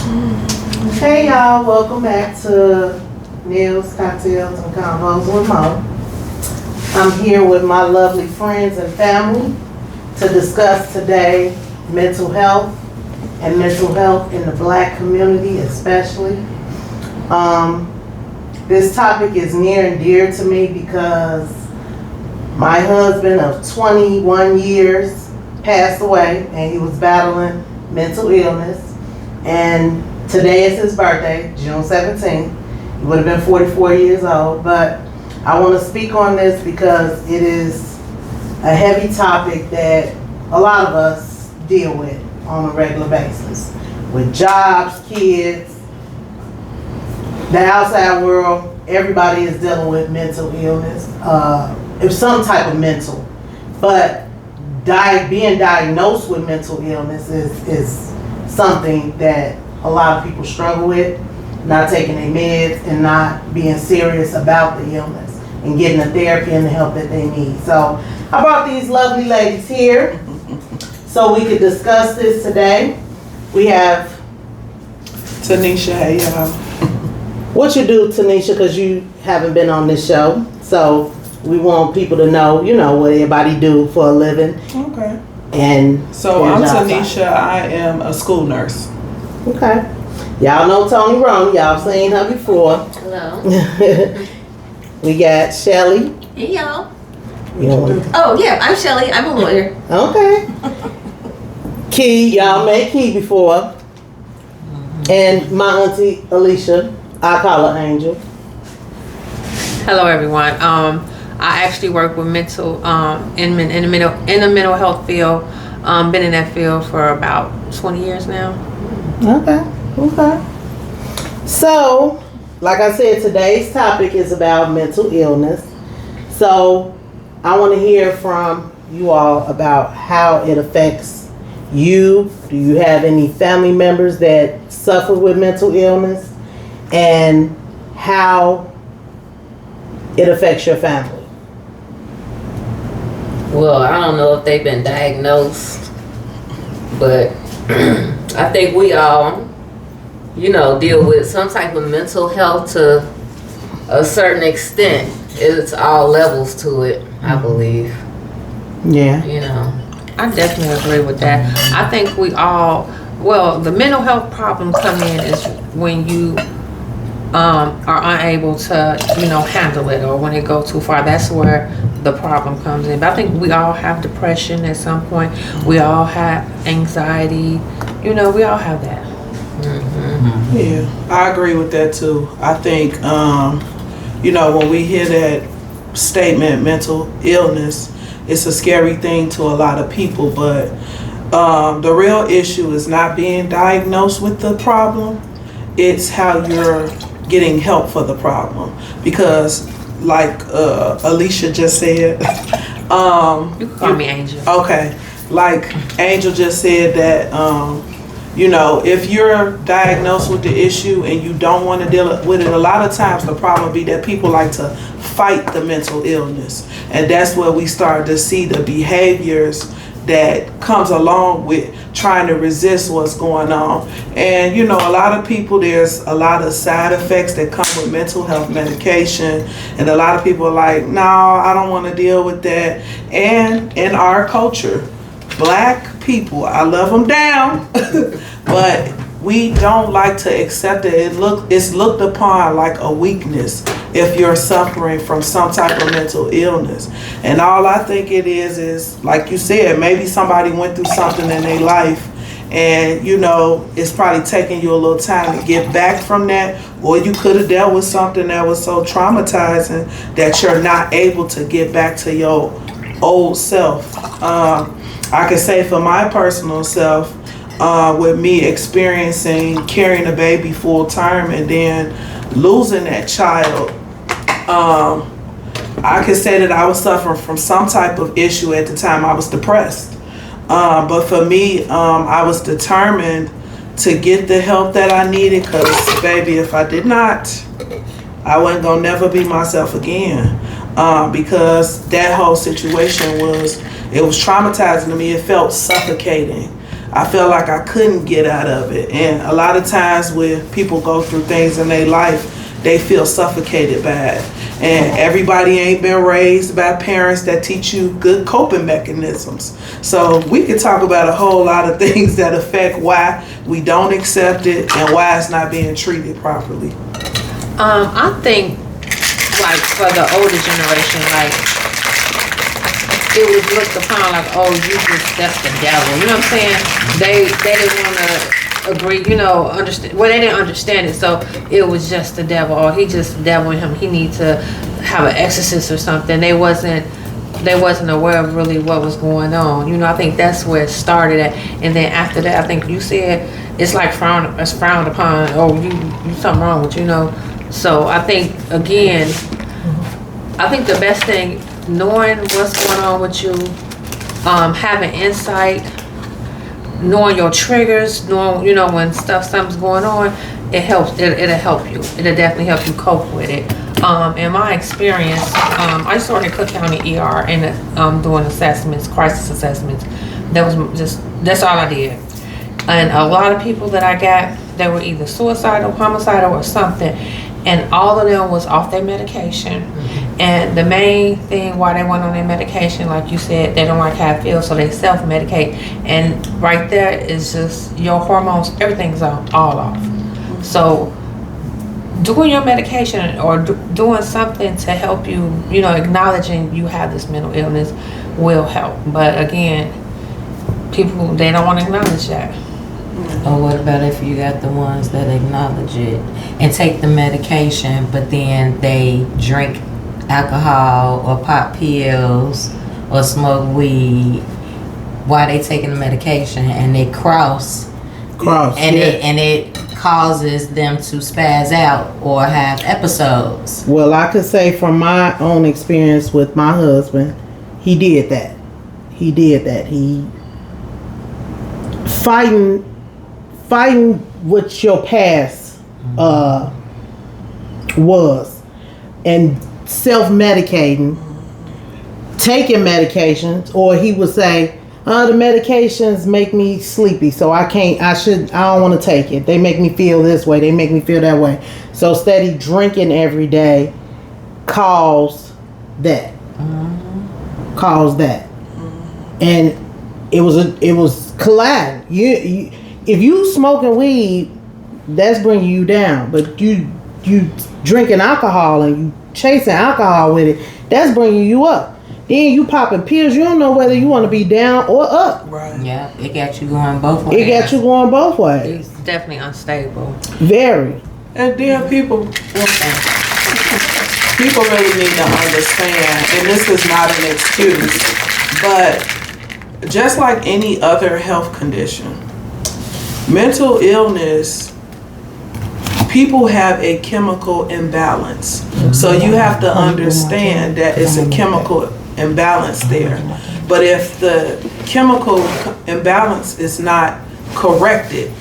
Hey y'all, welcome back to Neil's Cocktails and Convos with Mo. I'm here with my lovely friends and family to discuss today mental health and mental health in the Black community especially. This topic is near and dear to me because my husband of 21 years passed away and he was battling mental illness, and today is his birthday, June 17th. He would have been 44 years old, but I want to speak on this because it is a heavy topic that a lot of us deal with on a regular basis. With jobs, kids, the outside world, everybody is dealing with mental illness. It's some type of mental, but being diagnosed with mental illness is something that a lot of people struggle with, not taking their meds and not being serious about the illness and getting the therapy and the help that they need. So I brought these lovely ladies here so we could discuss this today. We have Tanisha. Hey y'all. what you do, Tanisha, because you haven't been on this show. So we want people to know, what everybody do for a living. Okay. And So I'm Tanisha. I am a school nurse. Okay. Y'all know Tony Rome. Y'all seen her before. Hello. We got Shelly. Hey, y'all. You Oh, yeah, I'm Shelly. I'm a lawyer. Okay. Key. Y'all met Key before. And my auntie Alicia. I call her Angel. Hello, everyone. I actually work with mental in the mental health field. Been in that field for about 20 years now. Okay. So, like I said, today's topic is about mental illness. So, I want to hear from you all about how it affects you. Do you have any family members that suffer with mental illness? And how it affects your family? Well, I don't know if they've been diagnosed, but I think we all, deal with some type of mental health to a certain extent. It's all levels to it, I believe. Yeah. I definitely agree with that. I think we all, the mental health problem come in is when you are unable to, handle it, or when it goes too far. That's where the problem comes in. But I think we all have depression at some point. We all have anxiety. We all have that. Mm-hmm. Yeah, I agree with that too. I think, when we hear that statement, mental illness, it's a scary thing to a lot of people. But the real issue is not being diagnosed with the problem. It's how you're getting help for the problem. Because like Alicia just said, You can call me Angel. okay, like Angel just said that if you're diagnosed with the issue and you don't want to deal with it, a lot of times the problem be that people like to fight the mental illness, and that's where we start to see the behaviors that comes along with trying to resist what's going on. And a lot of people, there's a lot of side effects that come with mental health medication, and a lot of people are like, no, I don't want to deal with that. And in our culture, Black people, I love them down, but we don't like to accept it. It's looked upon like a weakness if you're suffering from some type of mental illness. And all I think it is like you said, maybe somebody went through something in their life, and it's probably taking you a little time to get back from that, or you could have dealt with something that was so traumatizing that you're not able to get back to your old self. I can say for my personal self, with me experiencing carrying a baby full term and then losing that child, I can say that I was suffering from some type of issue at the time. I was depressed. But for me, I was determined to get the help that I needed, because baby, if I did not, I wasn't gonna never be myself again. Because that whole situation was traumatizing to me. It felt suffocating. I felt like I couldn't get out of it. And a lot of times when people go through things in their life, they feel suffocated by it. And everybody ain't been raised by parents that teach you good coping mechanisms. So we could talk about a whole lot of things that affect why we don't accept it and why it's not being treated properly. I think, like, for the older generation, like, it was looked upon like, oh, that's the devil. You know what I'm saying? They didn't want to agree, understand. Well, they didn't understand it, so it was just the devil, or he just the devil in him. He need to have an exorcist or something. They wasn't aware of really what was going on. I think that's where it started at. And then after that, I think you said it's like frowned upon. Oh, you something wrong with So I think again, the best thing, knowing what's going on with you, having insight, knowing your triggers, knowing when something's going on, it helps. It'll help you. It'll definitely help you cope with it. In my experience, I started in Cook County ER and doing assessments, crisis assessments. That's all I did. And a lot of people that I got, they were either suicidal, homicidal, or something, and all of them was off their medication. And the main thing why they went on their medication, like you said, they don't like how it feels, so they self-medicate. And right there is just your hormones, everything's all off. So doing your medication or doing something to help you, acknowledging you have this mental illness will help. But again, people, they don't want to acknowledge that. Or what about if you got the ones that acknowledge it and take the medication, but then they drink alcohol or pop pills or smoke weed while they taking the medication, and they cross and it causes them to spaz out or have episodes. Well, I could say from my own experience with my husband, he did that. He fighting what your past was, and self-medicating, taking medications, or he would say, the medications make me sleepy, so I don't want to take it. They make me feel this way, they make me feel that way. So steady drinking every day caused that. And it was colliding. If you smoking weed, that's bringing you down. But you drinking alcohol and you chasing alcohol with it, that's bringing you up. Then you popping pills, you don't know whether you want to be down or up. Right. Yeah, it got you going both ways. It got you going both ways. It's definitely unstable. Very. And then people really need to understand, and this is not an excuse, but just like any other health condition, mental illness, people have a chemical imbalance. So you have to understand that it's a chemical imbalance there. But if the chemical imbalance is not corrected,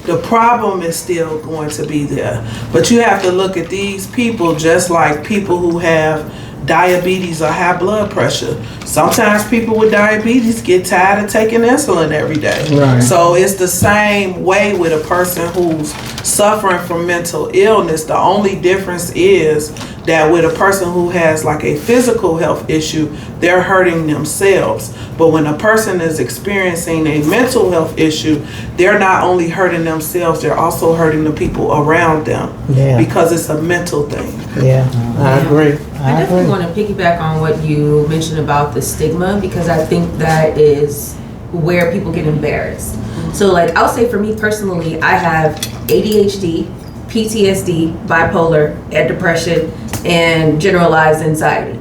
the problem is still going to be there. But you have to look at these people just like people who have diabetes or high blood pressure. Sometimes people with diabetes get tired of taking insulin every day. Right. So it's the same way with a person who's suffering from mental illness. The only difference is that with a person who has like a physical health issue, they're hurting themselves. But when a person is experiencing a mental health issue, they're not only hurting themselves, they're also hurting the people around them. Yeah. Because it's a mental thing. Yeah, I agree. I definitely want to piggyback on what you mentioned about the stigma, because I think that is where people get embarrassed. So like, I'll say for me personally, I have ADHD, PTSD, bipolar, and depression, and generalized anxiety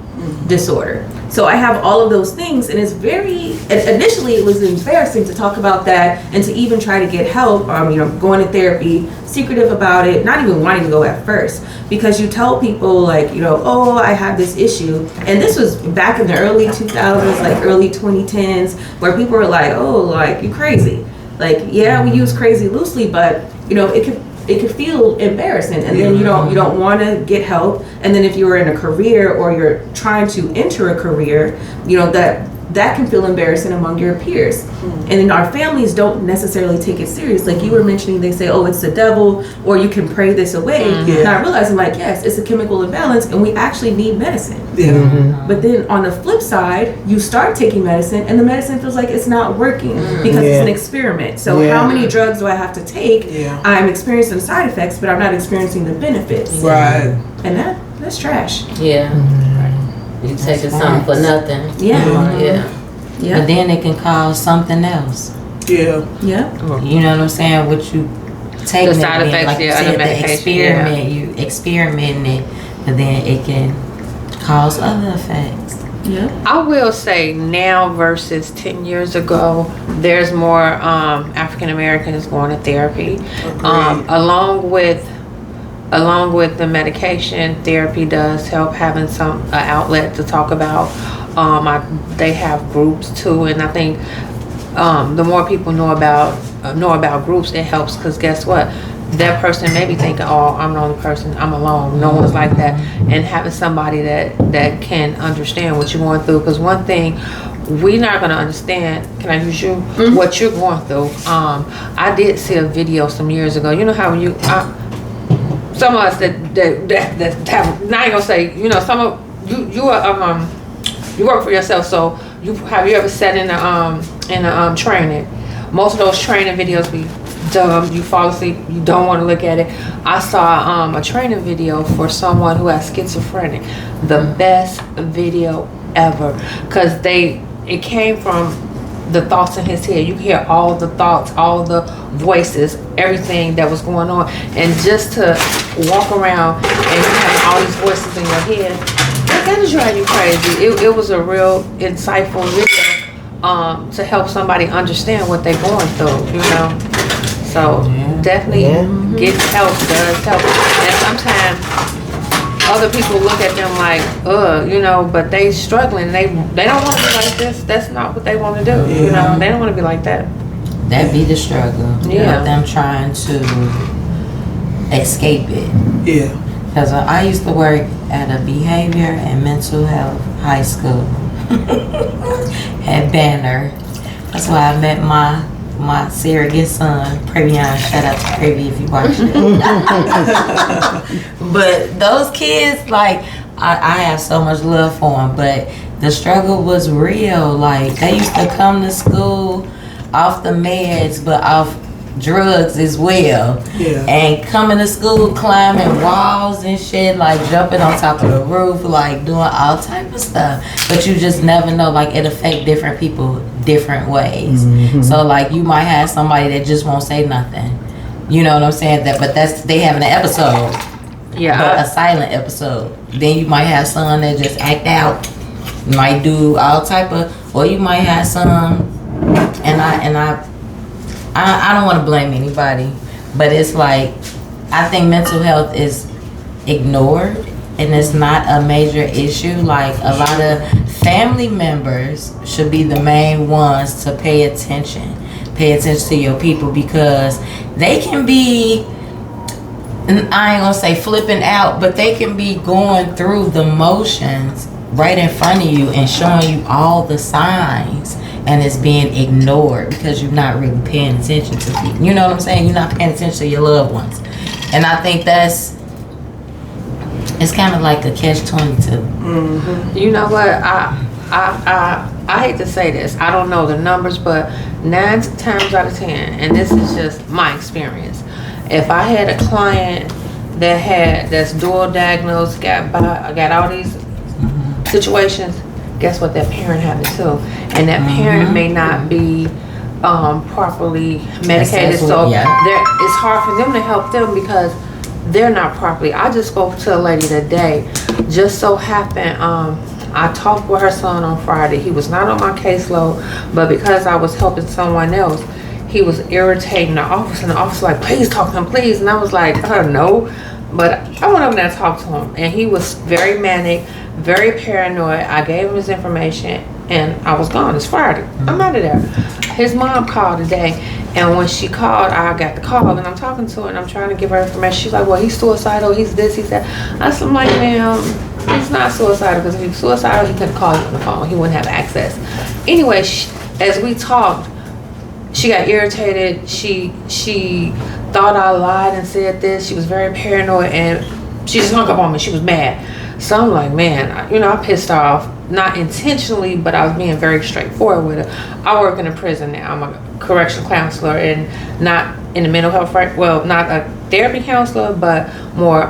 disorder. So I have all of those things, and it's initially it was embarrassing to talk about that and to even try to get help, going to therapy, secretive about it, not even wanting to go at first, because you tell people like, oh, I have this issue. And this was back in the early 2000s, like early 2010s, where people were like, oh, like, you crazy. Like, yeah, we use crazy loosely, but it could feel embarrassing, and then you don't want to get help. And then if you're in a career or you're trying to enter a career, that that can feel embarrassing among your peers. And then our families don't necessarily take it serious. Like you were mentioning, they say, oh, it's the devil, or you can pray this away. And I realize, I'm like, yes, it's a chemical imbalance, and we actually need medicine. Yeah. But then on the flip side, you start taking medicine, and the medicine feels like it's not working because it's an experiment. So how many drugs do I have to take? Yeah. I'm experiencing side effects, but I'm not experiencing the benefits. Right. And that's trash. Yeah. You taking something for nothing. Yeah. Yeah. Yeah. But then it can cause something else. Yeah. Yeah. You know what I'm saying? What you take The side effects, like you yeah, of the said, the medication, you experimenting it, but then it can cause other effects. Yeah. I will say now versus 10 years ago, there's more African Americans going to therapy. Along with the medication, therapy does help having some outlet to talk about. They have groups too, and I think the more people know about groups, it helps, because guess what? That person may be thinking, oh, I'm the only person, I'm alone, no one's like that. And having somebody that can understand what you're going through, because one thing we're not going to understand, can I use you, what you're going through. I did see a video some years ago. You know how you some of us that have, now I ain't gonna say, you know, some of you work for yourself, so have you ever sat in a training? Most of those training videos be dumb. You fall asleep, you don't want to look at it. I saw a training video for someone who has schizophrenic. The best video ever, because it came from the thoughts in his head. You can hear all the thoughts, all the voices, everything that was going on. And just to walk around and you having all these voices in your head, that'll drive you crazy. It was a real insightful video to help somebody understand what they're going through, you know. So definitely getting help does help. And sometimes other people look at them like, you know, but they struggling. They don't want to be like this. That's not what they want to do. You know, they don't want to be like that. That be the struggle. Yeah. Of them trying to escape it. Yeah. Because I used to work at a behavior and mental health high school at Banner. That's where I met my surrogate son, Previon. Shout out to Previ if you watch it. But those kids, like, I have so much love for them, but the struggle was real. Like, they used to come to school off the meds, but off drugs as well. Yeah. And coming to school, climbing walls and shit, like jumping on top of the roof, like doing all type of stuff. But you just never know, like, it affect different people different ways. So like you might have somebody that just won't say nothing. You know what I'm saying? But they having an episode. Yeah. But a silent episode. Then you might have some that just act out. Might do all type of, or you might have some, and I don't want to blame anybody, but it's like, I think mental health is ignored and it's not a major issue. Like, a lot of family members should be the main ones to pay attention to your people, because they can be, and I ain't gonna say flipping out, but they can be going through the motions right in front of you and showing you all the signs, and it's being ignored because you're not really paying attention to people. You know what I'm saying? You're not paying attention to your loved ones. And I think it's kind of like a catch-22. You know what? I hate to say this. I don't know the numbers, but 9 times out of 10, and this is just my experience. If I had a client that's dual diagnosed, got all these situations, guess what? That parent have it too, and that parent may not be properly medicated, so it's hard for them to help them because they're not properly. I just spoke to a lady today. Just so happened, I talked with her son on Friday. He was not on my caseload, but because I was helping someone else, he was irritating the office, and the office was like, please talk to him, please. And I was like, no. But I went over there and talked to him, and he was very manic, very paranoid. I gave him his information, and I was gone. It's Friday. I'm out of there. His mom called today, and when she called, I got the call, and I'm talking to her, and I'm trying to give her information. She's like, well, he's suicidal, he's this, he's that. I'm like, ma'am, He's not suicidal because if he was suicidal, he couldn't call you on the phone. He wouldn't have access. Anyway, as we talked, she got irritated. She thought I lied and said this. She was very paranoid and she just hung up on me. She was mad. So I'm like, man, I pissed off. Not intentionally, but I was being very straightforward with her. I work in a prison now. I'm a correctional counselor and not in the mental health, well, not a therapy counselor, but more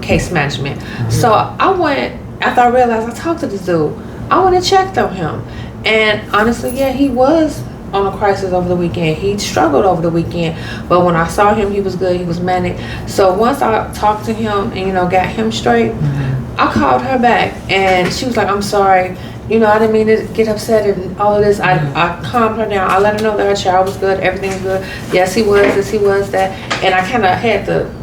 case management. So I went, after I realized I talked to this dude, I went and checked on him. And honestly, yeah, he was on a crisis over the weekend. He struggled over the weekend, but when I saw him, he was good. He was manic. So once I talked to him and got him straight, I called her back and she was like, I'm sorry, I didn't mean to get upset and all of this. I calmed her down. I let her know that her child was good, everything was good. Yes, he was this, he was that. And I kind of had to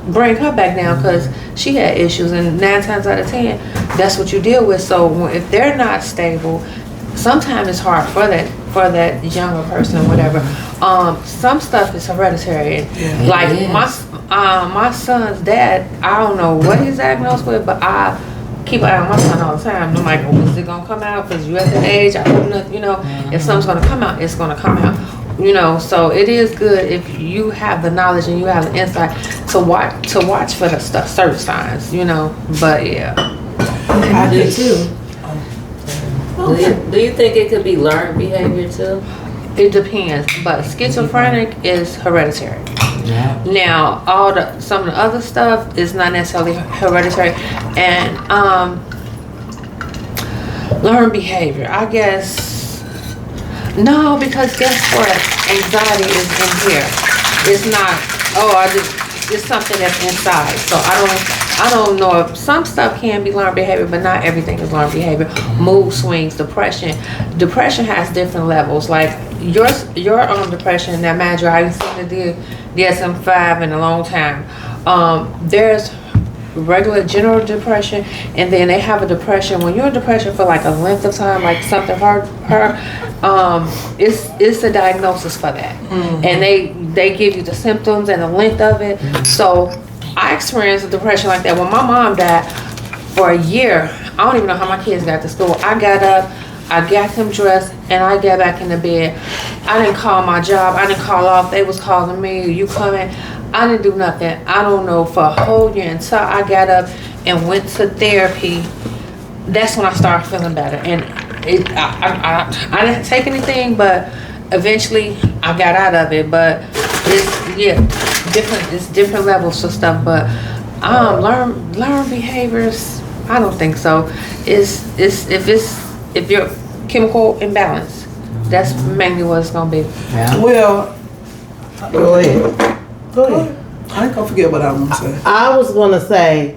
bring her back down because she had issues, and 9 times out of 10, that's what you deal with. So if they're not stable, sometimes it's hard for that younger person or whatever. Some stuff is hereditary. Like my son's dad, I don't know what he's diagnosed with, but I keep an eye on my son all the time. I'm like, oh, is it gonna come out? Because you're at that age, I don't know, if something's gonna come out, it's gonna come out. So it is good if you have the knowledge and you have the insight to watch for the stuff, certain signs, But yeah, I do too. Do you think it could be learned behavior too? it depends. But schizophrenic is hereditary. Yeah. Now, some of the other stuff is not necessarily hereditary, and learned behavior. I guess no, because guess what? Anxiety is in here. It's not. It's something that's inside. So I don't know if some stuff can be learned behavior, but not everything is learned behavior. Mood swings, depression. Depression has different levels. Like your depression, that manager, I haven't seen the DSM-5 in a long time. There's regular general depression, and then they have a depression when you're in depression for like a length of time, like something hurt her. It's a diagnosis for that, and they give you the symptoms and the length of it. So I experienced a depression like that when my mom died. For a year, I don't even know how my kids got to school. I got up, I got them dressed, and I got back in the bed. I didn't call my job. I didn't call off. They was calling me, you coming? I didn't do nothing. I don't know, for a whole year until I got up and went to therapy. That's when I started feeling better. And I didn't take anything, but eventually I got out of it. But it's different levels of stuff. But learn behaviors, I don't think so. If you're chemical imbalance, that's mainly what it's gonna be. Yeah. Well, Go ahead. I ain't gonna forget what I want to say. I was gonna say,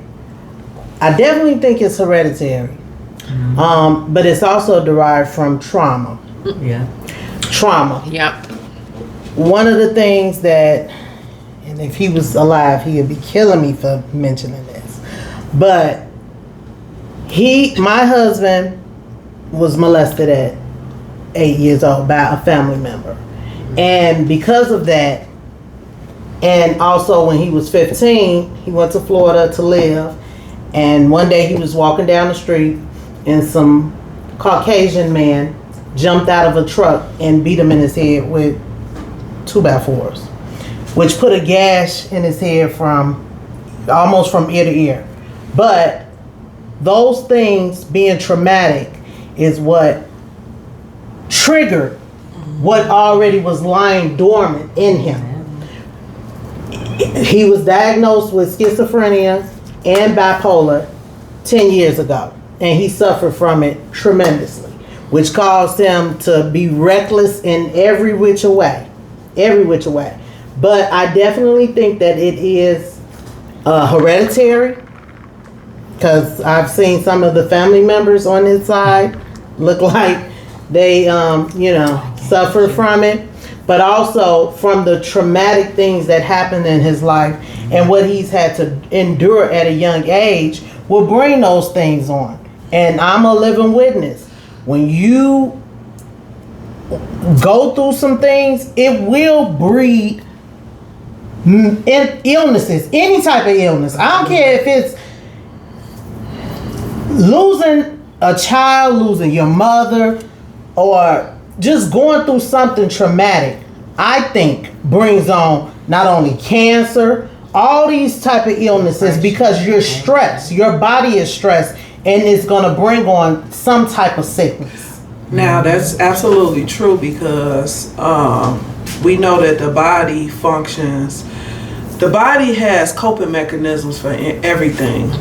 I definitely think it's hereditary, but it's also derived from trauma. Yeah. Trauma. Yeah. One of the things that, and if he was alive, he would be killing me for mentioning this, but my husband was molested at 8 years old by a family member, and because of that. And also when he was 15, he went to Florida to live. And one day he was walking down the street and some Caucasian man jumped out of a truck and beat him in his head with 2x4s, which put a gash in his head almost from ear to ear. But those things being traumatic is what triggered what already was lying dormant in him. He was diagnosed with schizophrenia and bipolar 10 years ago, and he suffered from it tremendously, which caused him to be reckless in every which way. But I definitely think that it is hereditary, because I've seen some of the family members on his side look like they, suffer from it. But also from the traumatic things that happened in his life and what he's had to endure at a young age will bring those things on. And I'm a living witness. When you go through some things, it will breed illnesses, any type of illness. I don't care if it's losing a child, losing your mother, or just going through something traumatic, I think brings on not only cancer, all these type of illnesses, because you're stressed. Your body is stressed, and it's going to bring on some type of sickness. Now that's absolutely true, because we know that the body functions. The body has coping mechanisms for everything.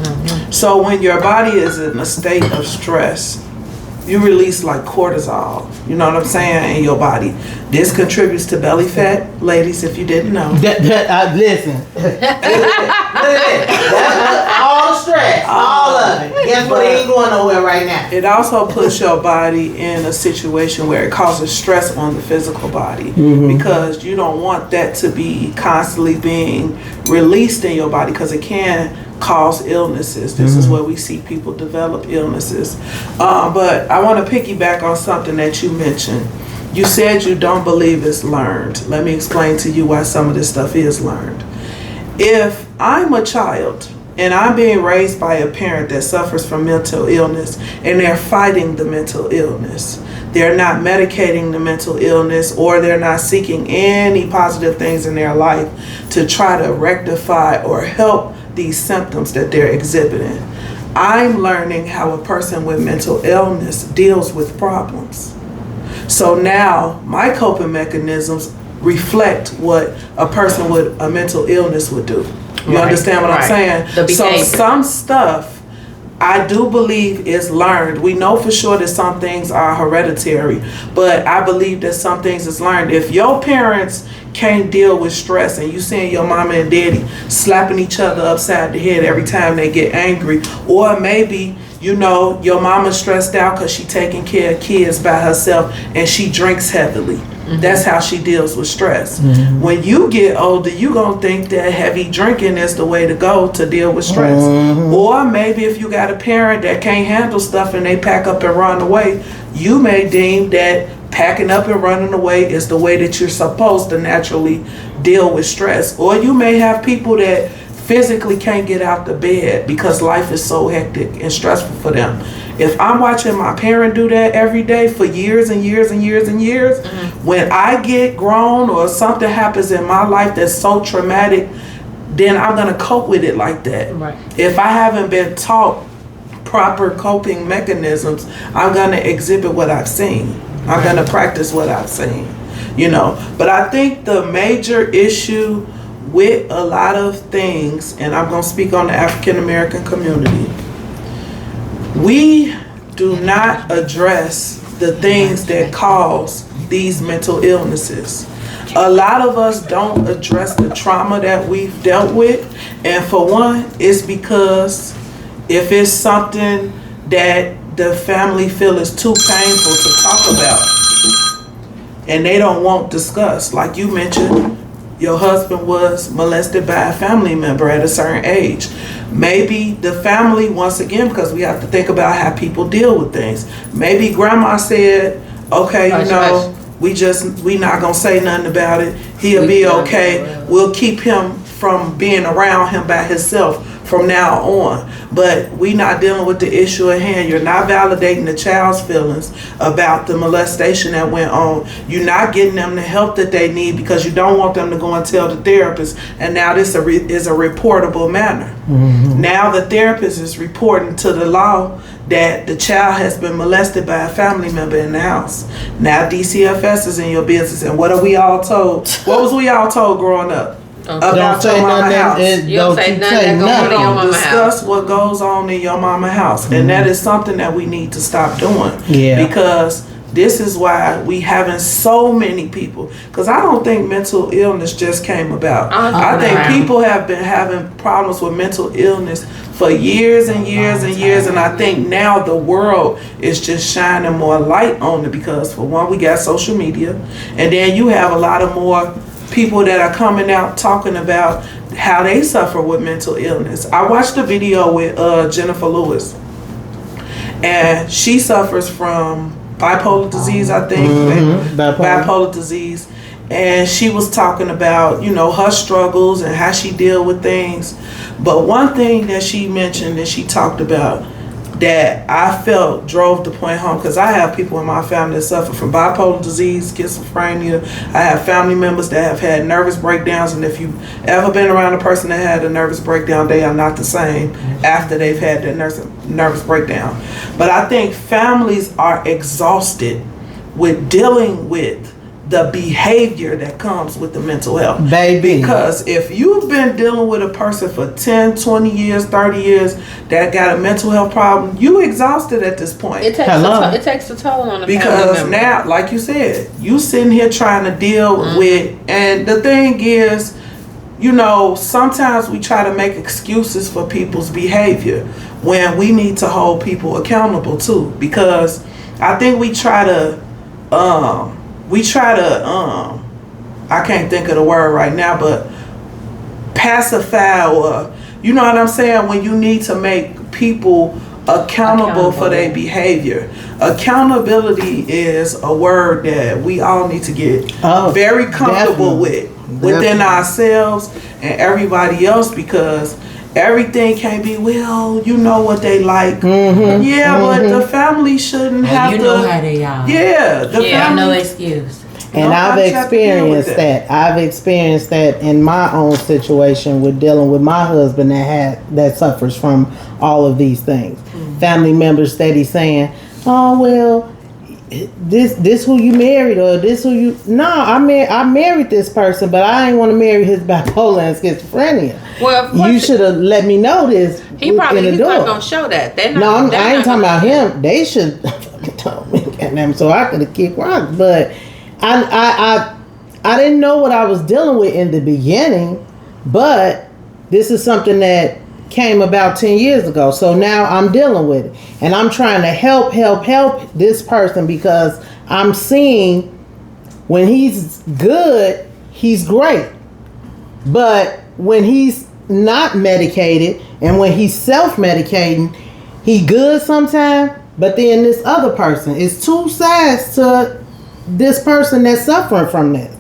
So when your body is in a state of stress, you release like cortisol, you know what I'm saying, in your body. This contributes to belly fat, ladies, if you didn't know. Listen. That's all stress, all of it. Guess what? It ain't going nowhere right now. It also puts your body in a situation where it causes stress on the physical body, because you don't want that to be constantly being released in your body, because it can cause illnesses. This is where we see people develop illnesses. But I want to piggyback on something that you mentioned. You said you don't believe it's learned. Let me explain to you why some of this stuff is learned. If I'm a child and I'm being raised by a parent that suffers from mental illness, and they're fighting the mental illness, they're not medicating the mental illness, or they're not seeking any positive things in their life to try to rectify or help these symptoms that they're exhibiting, I'm learning how a person with mental illness deals with problems. So now my coping mechanisms reflect what a person with a mental illness would do. You understand what I'm saying? So some stuff I do believe is learned. We know for sure that some things are hereditary, but I believe that some things is learned. If your parents can't deal with stress, and you seeing your mama and daddy slapping each other upside the head every time they get angry, or maybe you know your mama's stressed out because she taking care of kids by herself and she drinks heavily. That's how she deals with stress. When you get older, you gonna think that heavy drinking is the way to go to deal with stress. Or maybe if you got a parent that can't handle stuff and they pack up and run away, you may deem that packing up and running away is the way that you're supposed to naturally deal with stress. Or you may have people that physically can't get out the bed because life is so hectic and stressful for them. If I'm watching my parent do that every day for years and years and years and years, when I get grown or something happens in my life that's so traumatic, then I'm gonna cope with it like that. If I haven't been taught proper coping mechanisms, I'm gonna exhibit what I've seen. I'm gonna practice what I've seen, you know. But I think the major issue with a lot of things, and I'm gonna speak on the African American community, we do not address the things that cause these mental illnesses. A lot of us don't address the trauma that we've dealt with, and for one, it's because if it's something that the family feel is too painful to talk about and they don't want discussed, like you mentioned, your husband was molested by a family member at a certain age. Maybe the family, once again, because we have to think about how people deal with things. Maybe grandma said, okay, you know, we not gonna say nothing about it. He'll be okay. We'll keep him from being around him by himself from now on. But we not dealing with the issue at hand. You're not validating the child's feelings about the molestation that went on. You're not getting them the help that they need because you don't want them to go and tell the therapist. And now this is a reportable matter. Now the therapist is reporting to the law that the child has been molested by a family member in the house. Now DCFS is in your business. And what are we all told? What was we all told growing up? About your mama house. Don't say nothing. Don't discuss what goes on in your mama house. And that is something that we need to stop doing. Because this is why we having so many people. Because I don't think mental illness just came about. I think people have been having problems with mental illness for years and years and years. And I think now the world is just shining more light on it. Because for one, we got social media. And then you have a lot of more people that are coming out talking about how they suffer with mental illness. I watched a video with Jennifer Lewis, and she suffers from bipolar disease, I think. Bipolar disease. And she was talking about, you know, her struggles and how she deal with things. But one thing that she mentioned and she talked about, that I felt drove the point home, because I have people in my family that suffer from bipolar disease, schizophrenia. I have family members that have had nervous breakdowns, and if you've ever been around a person that had a nervous breakdown, they are not the same after they've had that nervous breakdown. But I think families are exhausted with dealing with the behavior that comes with the mental health. Baby. Because if you've been dealing with a person for 10, 20 years, 30 years that got a mental health problem, you exhausted at this point. It takes a toll on the family Because member. now, like you said, you sitting here trying to deal with, and the thing is, you know, sometimes we try to make excuses for people's behavior when we need to hold people accountable too. Because I think we try to, I can't think of the word right now, but pacify, or, you know what I'm saying, when you need to make people accountable for their behavior. Accountability is a word that we all need to get very comfortable with within ourselves and everybody else, because everything can't be, well, you know what they like. But the family shouldn't have you to. know how they are. Yeah, the family. No excuse. And I've experienced that. I've experienced that in my own situation with dealing with my husband that suffers from all of these things. Family members steady saying, "Oh well, this who you married, or this who you." No, I married this person, but I ain't want to marry his bipolar and schizophrenia. Well, of course You should have let me know this. he's not gonna show that. They're not, No, they're I ain't not talking gonna- about him. They should fucking told me, goddamn, so I could have kicked rocks. But I didn't know what I was dealing with in the beginning. But this is something that came about 10 years ago. So now I'm dealing with it, and I'm trying to help this person, because I'm seeing when he's good, he's great. But when he's not medicated and when he's self-medicating, he good sometimes, but then this other person, is two sides to this person that's suffering from this.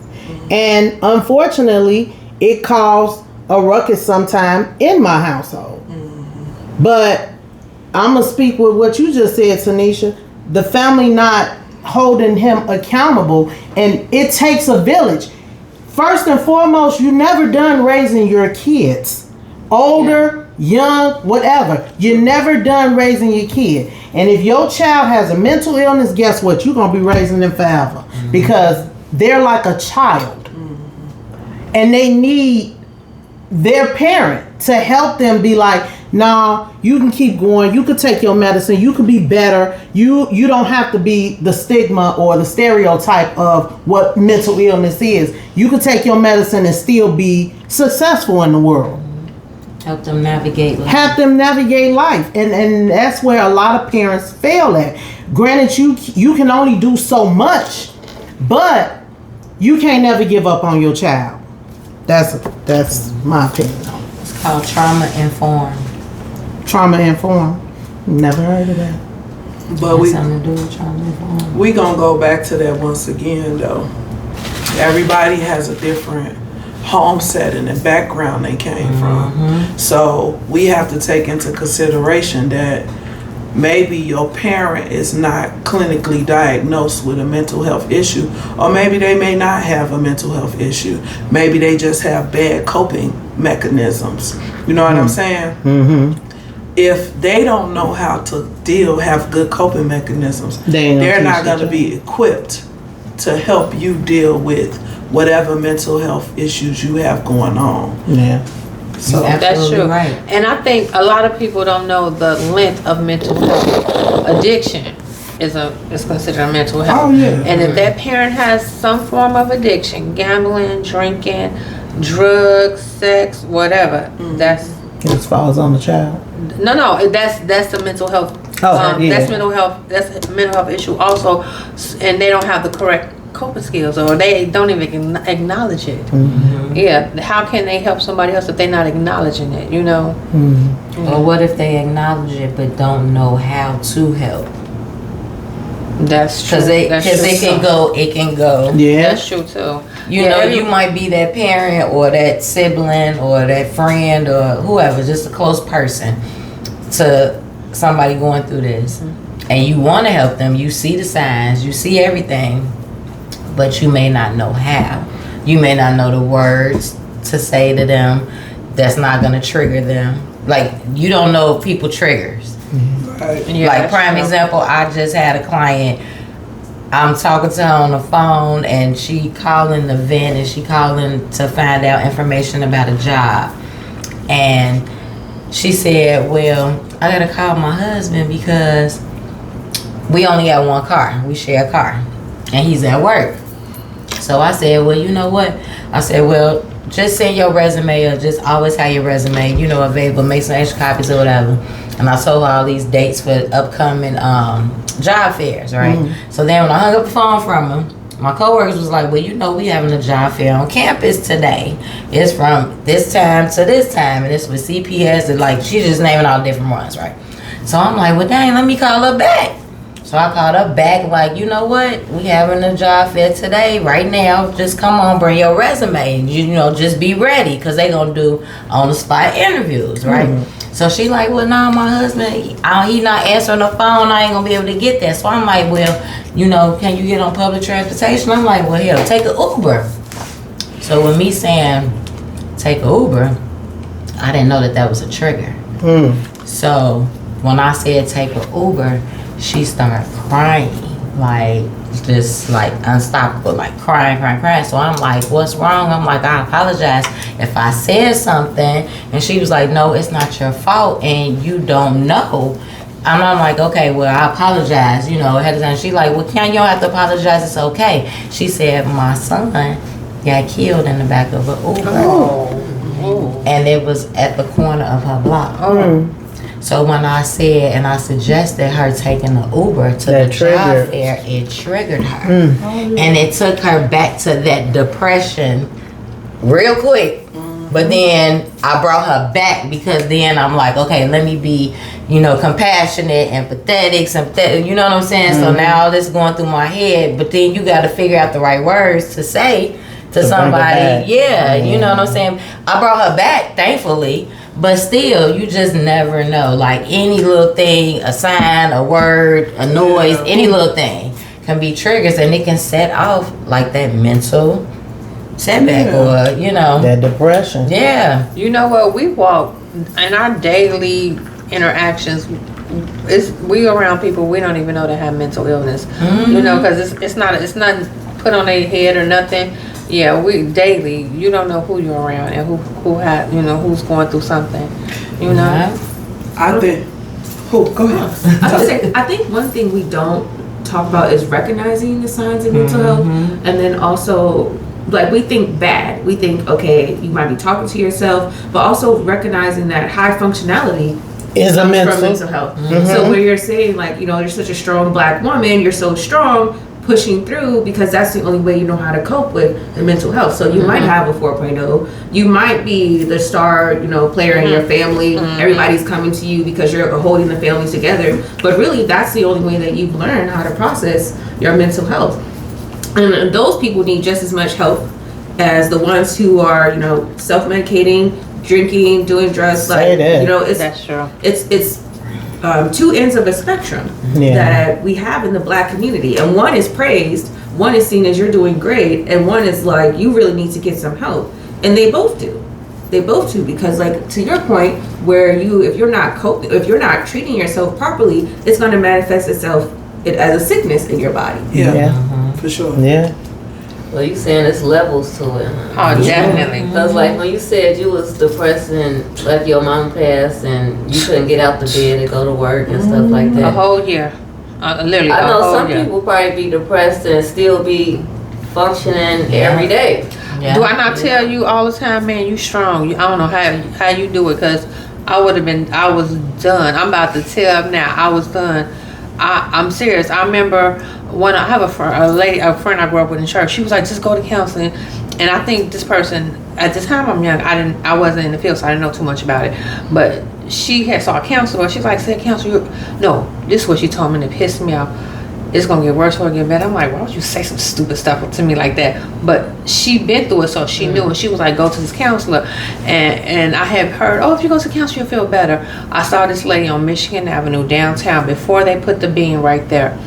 And unfortunately, it caused a ruckus sometime in my household. But I'm going to speak with what you just said, Tanisha. The family not holding him accountable, and it takes a village. First and foremost, you're never done raising your kids. Older, young, whatever. You're never done raising your kid. And if your child has a mental illness, guess what? You're going to be raising them forever. Because they're like a child. And they need their parent to help them be like, nah, you can keep going. You could take your medicine. You could be better. You don't have to be the stigma or the stereotype of what mental illness is. You could take your medicine and still be successful in the world. Help them navigate life. Help them navigate life. And that's where a lot of parents fail at. Granted, you can only do so much, but you can't never give up on your child. That's my opinion. It's called trauma informed. Trauma informed. Never heard of that. But Has something to do with trauma informed. we gonna go back to that once again, though. Everybody has a different home setting and background they came from. So we have to take into consideration that maybe your parent is not clinically diagnosed with a mental health issue, or maybe they may not have a mental health issue. Maybe they just have bad coping mechanisms. You know what I'm saying? If they don't know how to have good coping mechanisms, they're not going to be equipped to help you deal with whatever mental health issues you have going on. Yeah. So That's Absolutely true. right. And I think a lot of people don't know the length of mental health. Addiction is considered a mental health. Oh, yeah. And if that parent has some form of addiction, gambling, drinking, drugs, sex, whatever, that's It just falls on the child. no, that's the mental health. Oh, yeah. That's mental health. That's a mental health issue also, and they don't have the correct coping skills, or they don't even acknowledge it. Yeah, how can they help somebody else if they're not acknowledging it? You know. Or what if they acknowledge it but don't know how to help? That's true. Because it can go. Yeah. That's true too. You Yeah, know, you might be that parent or that sibling or that friend or whoever, just a close person, to somebody going through this and you want to help them, you see the signs, you see everything, but you may not know how. You may not know the words to say to them that's not going to trigger them. Like, you don't know people triggers. Right. Yeah, Like, that's prime true. example, I just had a client, I'm talking to her on the phone and she calling the vent and she calling to find out information about a job. And she said, well, I gotta call my husband because we only got one car. We share a car. And he's at work. So I said, well, you know what? I said, well, just send your resume or just always have your resume, you know, available, make some extra copies or whatever. And I told her all these dates for upcoming job fairs, right? So then when I hung up the phone from him, my coworkers was like, well, you know, we having a job fair on campus today. It's from this time to this time, and it's with CPS, and like, she just naming all different ones, right? So I'm like, well, dang, let me call her back. So I called her back, like, you know what? We having a job fair today, right now. Just come on, bring your resume. You know, just be ready, because they going to do on-the-spot interviews, right? So she like, well, nah, my husband, he not answering the phone. I ain't going to be able to get that. So I'm like, well, you know, can you get on public transportation? I'm like, well, hell, take an Uber. So with me saying, take an Uber, I didn't know that was a trigger. So when I said take an Uber, she started crying, like just like unstoppable, like crying. So I'm like, what's wrong? I'm like, I apologize if I said something. And she was like, no, it's not your fault and you don't know. And I'm like, okay, well, I apologize, you know, ahead of time. She like, well, you don't have to apologize, it's okay. She said, my son got killed in the back of an Uber. And it was at the corner of her block. So when I said and I suggested her taking the Uber to the job fair, it triggered her. And it took her back to that depression real quick. But then I brought her back because then I'm like, okay, let me be, you know, compassionate, empathetic, you know what I'm saying? So now all this going through my head, but then you got to figure out the right words to say to somebody. Yeah, you know what I'm saying? I brought her back, thankfully. But still, you just never know. Like any little thing, a sign, a word, a noise, any little thing can be triggers, and it can set off like that mental setback or, you know. That depression. Yeah. You know what? We walk in our daily interactions. We around people we don't even know that have mental illness. You know, because it's not put on their head or nothing. Yeah, we daily. You don't know who you're around and who had, you know, who's going through something. You know. I think. Go ahead. I think one thing we don't talk about is recognizing the signs of mental health, and then also, like, we think bad. We think, okay, you might be talking to yourself, but also recognizing that high functionality Is a comes mental. from mental health. So where you're saying, like, you know, you're such a strong Black woman, you're so strong, pushing through because that's the only way you know how to cope with the mental health. So you might have a 4.0. You might be the star, you know, player in your family. Everybody's coming to you because you're holding the family together. But really, that's the only way that you've learned how to process your mental health. And those people need just as much help as the ones who are, you know, self-medicating, drinking, doing drugs. Say that. You know, That's true. it's two ends of a spectrum that we have in the Black community, and one is praised, one is seen as you're doing great, and one is like you really need to get some help, and they both do because, like, to your point, where if you're not treating yourself properly, it's going to manifest itself as a sickness in your body. Yeah, for sure. Yeah. Well, you saying it's levels to it. Oh, definitely. Because like when you said you was depressed and like your mom passed and you couldn't get out the bed and go to work and stuff like A that. whole year. Literally. I a know whole some year. people probably be depressed and still be functioning every day. Yeah. Do I not tell you all the time, man, you strong. I don't know how you do it, because I was done. I'm about to tell now, I was done. I'm serious. I remember when I have a friend I grew up with in church. She was like, just go to counseling. And I think this person, at the time I'm young, I wasn't in the field, so I didn't know too much about it. But she had saw a counselor. She's like, say counselor, no, this is what she told me, and it pissed me off. it's gonna get worse or get better. I'm like, why would you say some stupid stuff to me like that? But she been through it, so she knew it. She was like, go to this counselor. And I have heard, oh, if you go to counselor, you'll feel better. I saw this lady on Michigan Avenue downtown before they put the beam right there.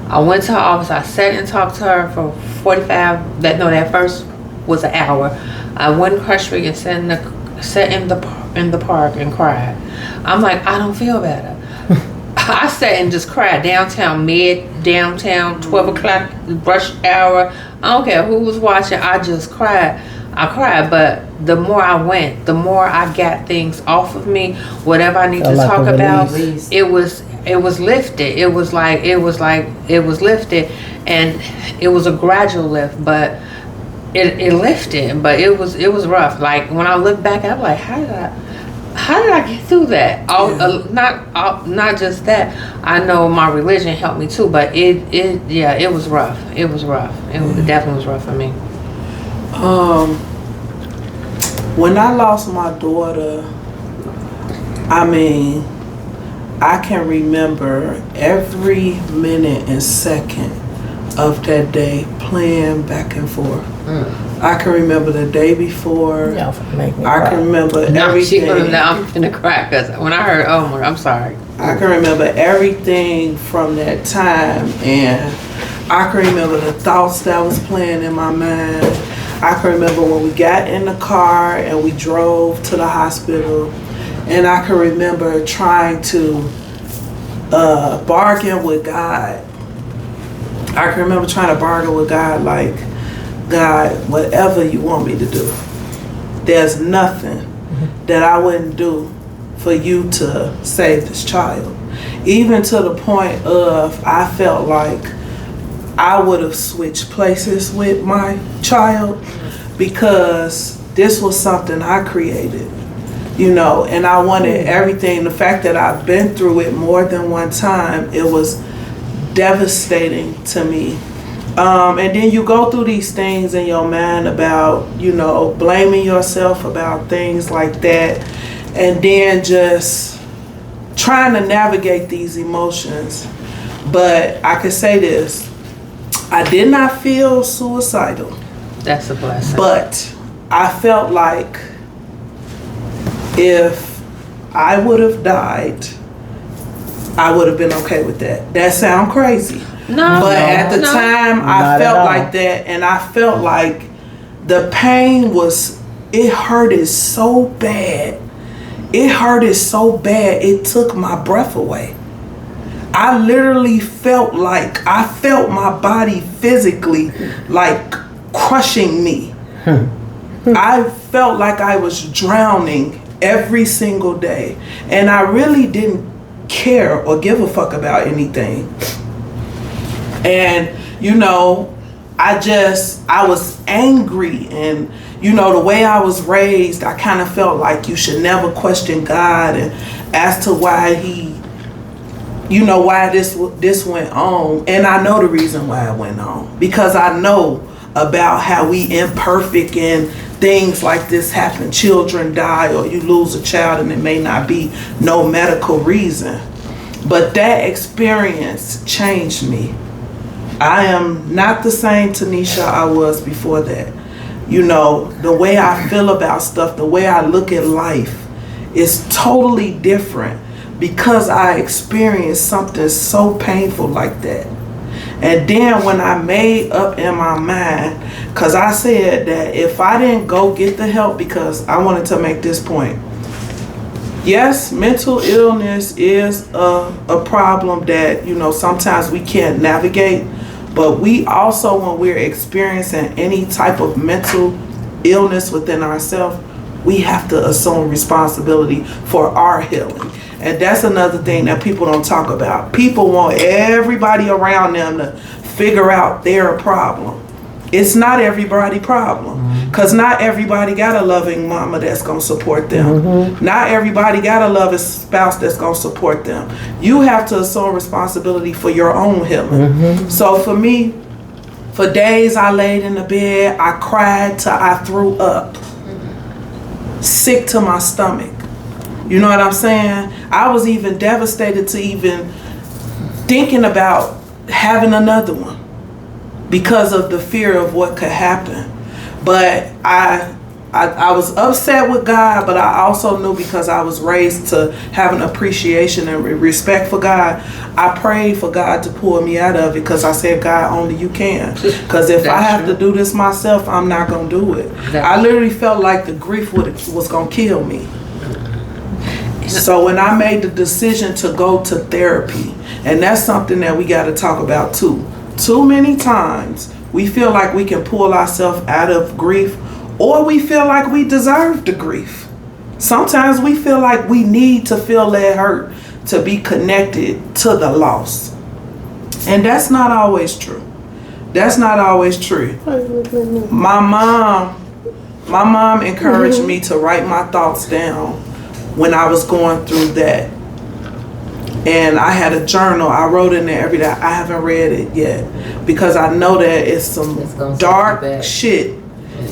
I went to her office. I sat and talked to her for 45. That first was an hour. I went across the street and sat in the park and cried. I'm like, I don't feel better. I sat and just cried downtown, 12 o'clock, rush hour. I don't care who was watching. I just cried. I cried, but the more I went, the more I got things off of me. Whatever I need to talk about, it was lifted. It was lifted, and it was a gradual lift, but it lifted. But it was rough. Like when I look back, I'm like, how did I get through that? Not just that. I know my religion helped me too, but it was rough. It was rough. It definitely was rough for me. When I lost my daughter, I mean, I can remember every minute and second of that day playing back and forth. I can remember the day before. I can remember everything. I'm finna cry because when I heard, I'm sorry. I can remember everything from that time, and I can remember the thoughts that was playing in my mind. I can remember when we got in the car and we drove to the hospital, and I can remember trying to bargain with God. I can remember trying to bargain with God, like, God, whatever you want me to do, there's nothing that I wouldn't do for you to save this child. Even to the point of, I felt like I would have switched places with my child because this was something I created, and I wanted everything. The fact that I've been through it more than one time, it was devastating to me. And then you go through these things in your mind about, blaming yourself about things like that, and then just trying to navigate these emotions. But I can say this, I did not feel suicidal. That's a blessing. But I felt like if I would have died, I would have been okay with that. That sounds crazy. But at the time, I felt like that, and I felt like the pain it hurted so bad. It hurted so bad, it took my breath away. I literally felt my body physically like crushing me. I felt like I was drowning every single day, and I really didn't care or give a fuck about anything. And I was angry, and the way I was raised, I kind of felt like you should never question God, and as to why why this went on. And I know the reason why it went on, because I know about how we imperfect and things like this happen. Children die, or you lose a child, and it may not be no medical reason, but that experience changed me. I am not the same Tanisha I was before that. The way I feel about stuff, the way I look at life is totally different because I experienced something so painful like that. And then when I made up in my mind, because I said that if I didn't go get the help, because I wanted to make this point. Yes, mental illness is a problem that, sometimes we can't navigate. But we also, when we're experiencing any type of mental illness within ourselves, we have to assume responsibility for our healing. And that's another thing that people don't talk about. People want everybody around them to figure out their problem. It's not everybody's problem, because not everybody got a loving mama that's going to support them. Not everybody got a loving spouse that's going to support them. You have to assume responsibility for your own healing. So for me, for days I laid in the bed, I cried till I threw up, sick to my stomach. You know what I'm saying? I was even devastated to even thinking about having another one because of the fear of what could happen. But I was upset with God, but I also knew because I was raised to have an appreciation and respect for God, I prayed for God to pull me out of it because I said, God, only you can. Because if I have to do this myself, I'm not going to do it. I literally felt like the grief was going to kill me. So when I made the decision to go to therapy, and that's something that we got to talk about too. Too many times we feel like we can pull ourselves out of grief, or we feel like we deserve the grief. Sometimes we feel like we need to feel that hurt to be connected to the loss. And that's not always true. That's not always true. My mom encouraged me to write my thoughts down when I was going through that. And I had a journal. I wrote in there every day. I haven't read it yet because I know that it's some dark shit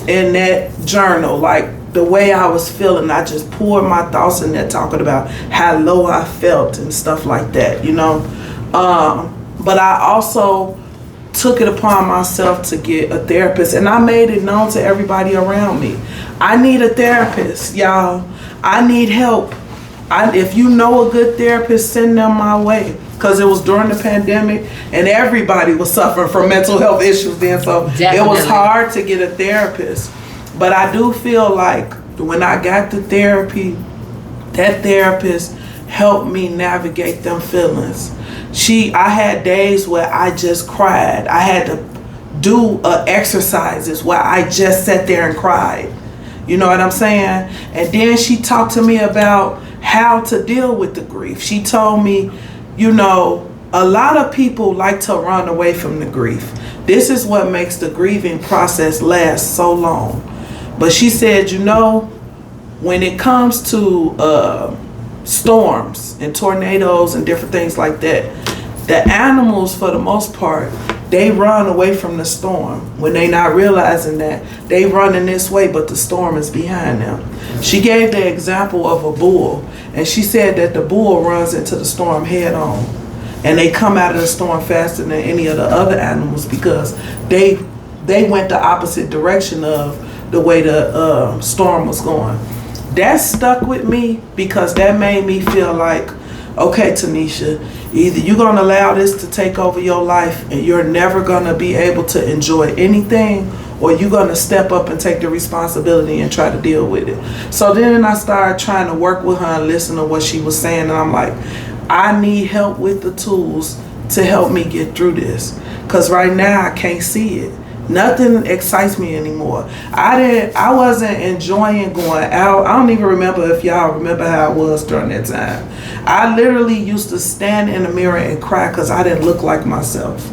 in that journal. Like the way I was feeling, I just poured my thoughts in there talking about how low I felt and stuff like that, you know. But I also took it upon myself to get a therapist, and I made it known to everybody around me. I need a therapist, y'all. I need help. If you know a good therapist, send them my way. Because it was during the pandemic and everybody was suffering from mental health issues then. So it was hard to get a therapist. But I do feel like when I got the therapy, that therapist helped me navigate them feelings. I had days where I just cried. I had to do exercises where I just sat there and cried. You know what I'm saying? And then she talked to me about how to deal with the grief. She told me, you know, a lot of people like to run away from the grief. This is what makes the grieving process last so long. But she said, you know, when it comes to storms and tornadoes and different things like that, the animals, for the most part, they run away from the storm when they not realizing that they running this way, but the storm is behind them. She gave the example of a bull, and she said that the bull runs into the storm head on, and they come out of the storm faster than any of the other animals because they went the opposite direction of the way the storm was going. That stuck with me because that made me feel like, okay, Tanisha, either you're going to allow this to take over your life and you're never going to be able to enjoy anything, or you're going to step up and take the responsibility and try to deal with it. So then I started trying to work with her and listen to what she was saying, and I'm like, I need help with the tools to help me get through this, because right now I can't see it. Nothing excites me anymore. I wasn't enjoying going out. I don't even remember if y'all remember how I was during that time. I literally used to stand in the mirror and cry because I didn't look like myself.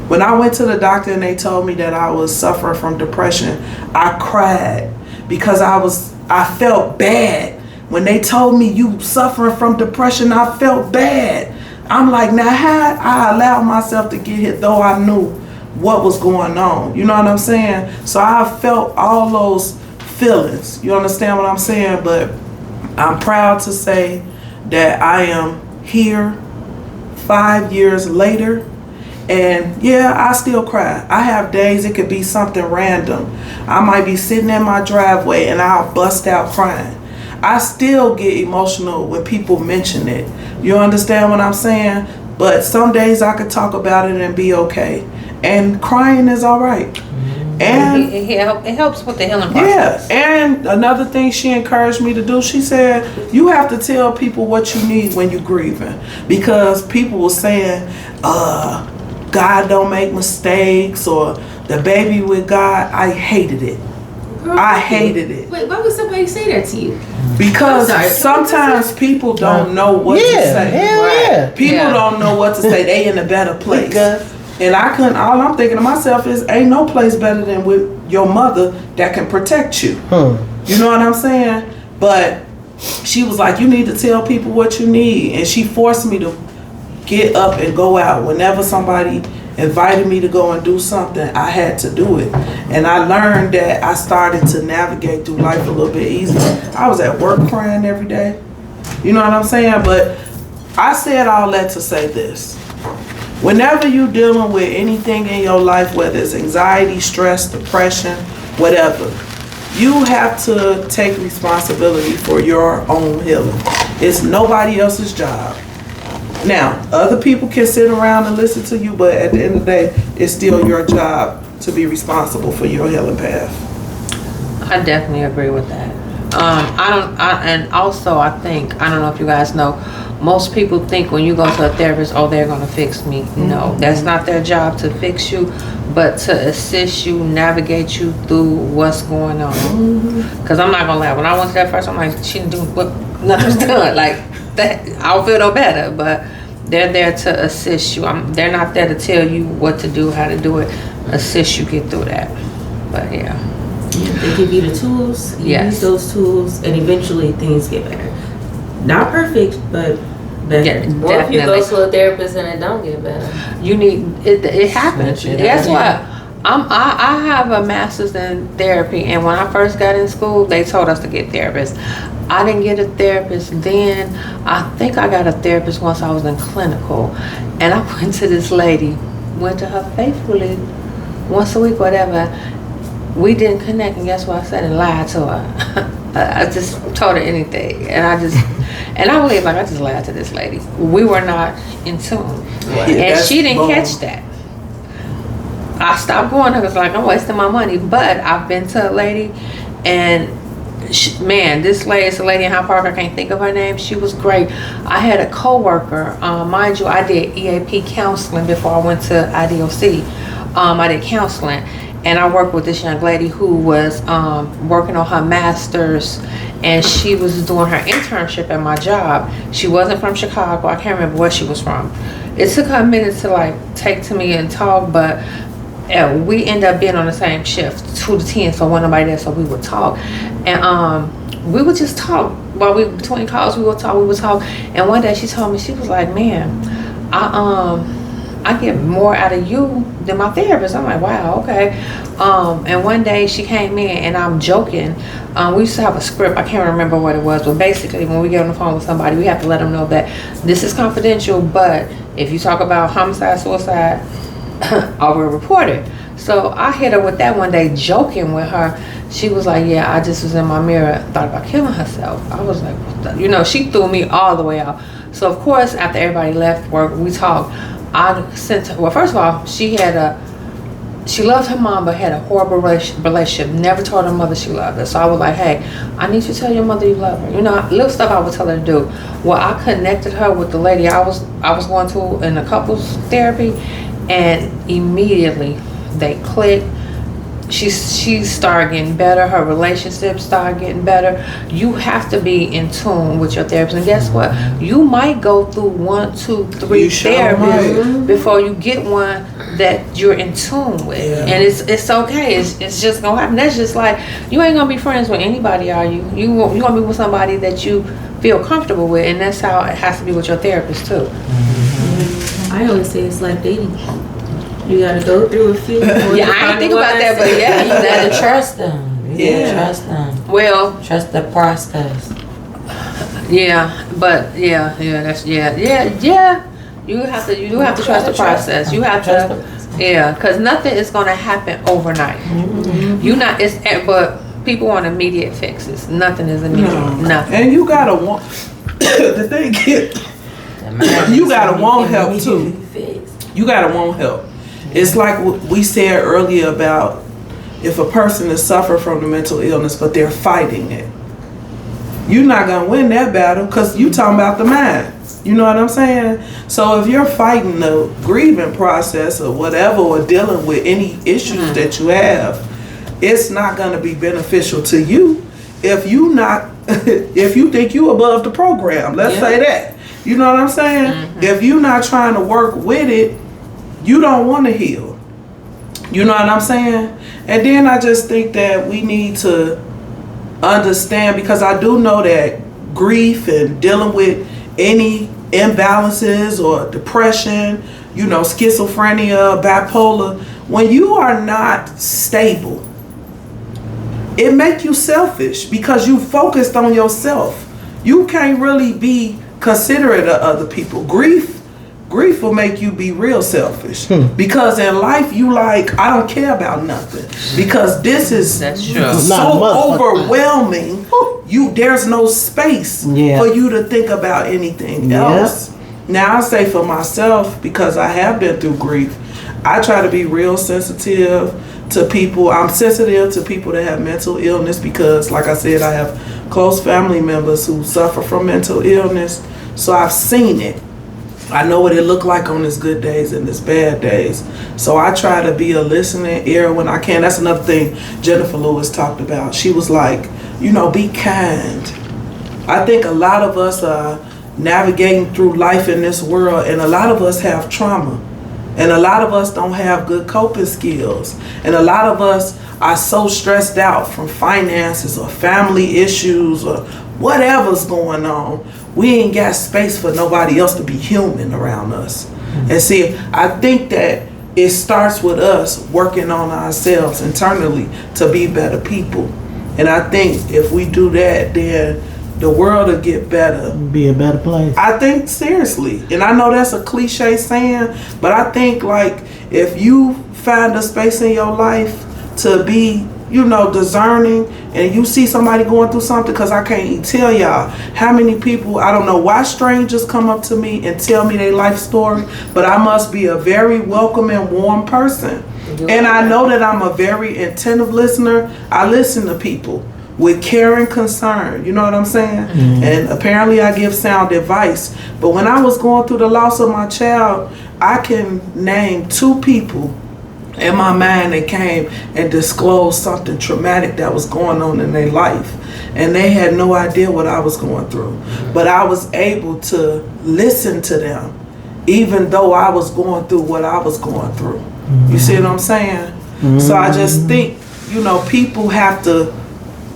When I went to the doctor and they told me that I was suffering from depression, I cried because I felt bad. When they told me you suffering from depression, I felt bad. I'm like, now how I allowed myself to get hit though I knew what was going on, you know what I'm saying? So I felt all those feelings, you understand what I'm saying? But I'm proud to say that I am here 5 years later, and yeah, I still cry. I have days it could be something random. I might be sitting in my driveway and I'll bust out crying. I still get emotional when people mention it, you understand what I'm saying? But some days I could talk about it and be okay. And crying is all right. And it helps with the healing process. Yeah, and another thing she encouraged me to do, she said, you have to tell people what you need when you're grieving. Because people were saying, God don't make mistakes, or the baby with God. I hated it. I hated it. Wait, why would somebody say that to you? Because sometimes people don't know what to say. People don't know what to say. They in a better place. And all I'm thinking to myself is, ain't no place better than with your mother that can protect you. You know what I'm saying? But she was like, you need to tell people what you need. And she forced me to get up and go out. Whenever somebody invited me to go and do something, I had to do it. And I learned that I started to navigate through life a little bit easier. I was at work crying every day. You know what I'm saying? But I said all that to say this. Whenever you're dealing with anything in your life, whether it's anxiety, stress, depression, whatever, you have to take responsibility for your own healing. It's nobody else's job. Now, other people can sit around and listen to you, but at the end of the day, it's still your job to be responsible for your healing path. I definitely agree with that. And also I think, I don't know if you guys know, most people think when you go to a therapist, oh, they're gonna fix me. No, that's not their job to fix you, but to assist you, navigate you through what's going on. Cause I'm not gonna lie, when I went to that first, I'm like, she didn't do what, nothing's done. Like that, I'll feel no better, but they're there to assist you. They're not there to tell you what to do, how to do it, assist you get through that. But yeah. They give you the tools, you Yes. use those tools, and eventually things get better. Not perfect, but better. Yeah, Or if you go definitely. to a therapist and it don't get better. You need it happens. Switch it Guess up. what? I have a master's in therapy, and when I first got in school, they told us to get therapists. I didn't get a therapist then. I think I got a therapist once I was in clinical, and I went to this lady, went to her faithfully once a week, whatever. We didn't connect, and guess what I said? And lied to her. I just told her anything, and I believe like I just lied to this lady. We were not in tune, and that's she didn't bold. catch that. I stopped going. I was like, I'm wasting my money. But I've been to a lady, and man, this lady is a lady in Hyde Park. I can't think of her name. She was great. I had a coworker. Mind you, I did EAP counseling before I went to IDOC. I did counseling. And I worked with this young lady who was working on her master's, and she was doing her internship at my job. She wasn't from Chicago. I can't remember where she was from. It took her a minute to like take to me and talk, but we ended up being on the same shift, 2 to 10, so wasn't nobody there, so we would talk. And we would just talk while we between calls. We would talk. And one day she told me, she was like, "Man, I get more out of you than my therapist." I'm like, wow, okay. And one day she came in, and I'm joking. We used to have a script. I can't remember what it was, but basically when we get on the phone with somebody, we have to let them know that this is confidential, but if you talk about homicide, suicide, I will report it. So I hit her with that one day, joking with her. She was like, yeah, I just was in my mirror, thought about killing herself. I was like, what the? She threw me all the way out. So of course, after everybody left work, we talked. I sent her, well, first of all, she loved her mom, but had a horrible relationship. Never told her mother she loved her. So I was like, hey, I need you to tell your mother you love her. Little stuff I would tell her to do. Well, I connected her with the lady I was going to in a couples therapy, and immediately they clicked. She started getting better. Her relationship started getting better. You have to be in tune with your therapist. And guess what? You might go through 1, 2, 3 You sure therapists before you get one that you're in tune with. Yeah. And it's okay. It's just gonna happen. That's just like, you ain't gonna be friends with anybody, are you? You gonna be with somebody that you feel comfortable with, and that's how it has to be with your therapist too. I always say it's like dating. You gotta go through a few. Yeah, I didn't think about that, but yeah, You gotta trust them. You Yeah. gotta trust them. well, Trust the process. yeah, but yeah. You do have to trust the process. You have Trust to, the process. yeah, because nothing is gonna happen overnight. You not but people want immediate fixes. Nothing is immediate. Nothing. And you gotta want, the thing is, you gotta want help too. You gotta want help. It's like what we said earlier about if a person is suffering from the mental illness, but they're fighting it. You're not gonna win that battle because you talking about the mind. You know what I'm saying? So if you're fighting the grieving process or whatever, or dealing with any issues that you have, it's not gonna be beneficial to you if you not if you think you above the program. Let's say that. You know what I'm saying? If you're not trying to work with it, you don't want to heal. You know what I'm saying? And then I just think that we need to understand, because I do know that grief and dealing with any imbalances or depression, schizophrenia, bipolar, when you are not stable, it makes you selfish because you focused on yourself. You can't really be considerate of other people. Grief grief will make you be real selfish. Because in life, you like, I don't care about nothing. Because this is That's true. Not so motherfucker. overwhelming. There's no space Yeah. for you to think about anything Yep. else. Now I say for myself, because I have been through grief, I try to be real sensitive to people. I'm sensitive to people that have mental illness because, like I said, I have close family members who suffer from mental illness. So I've seen it. I know what it looked like on his good days and his bad days. So I try to be a listening ear when I can. That's another thing Jennifer Lewis talked about. She was like, be kind. I think a lot of us are navigating through life in this world, and a lot of us have trauma. And a lot of us don't have good coping skills. And a lot of us are so stressed out from finances or family issues or whatever's going on. We ain't got space for nobody else to be human around us. And see, I think that it starts with us working on ourselves internally to be better people. And I think if we do that, then the world will get better. Be a better place. I think seriously, and I know that's a cliche saying, but I think like if you find a space in your life to be, discerning, and you see somebody going through something, because I can't tell y'all how many people, I don't know why strangers come up to me and tell me their life story, but I must be a very welcoming, warm person. And I know that I'm a very attentive listener. I listen to people with care and concern, you know what I'm saying? And apparently I give sound advice. But when I was going through the loss of my child, I can name 2 people in my mind that came and disclosed something traumatic that was going on in their life. And they had no idea what I was going through. But I was able to listen to them, even though I was going through what I was going through. You see what I'm saying? So I just think, people have to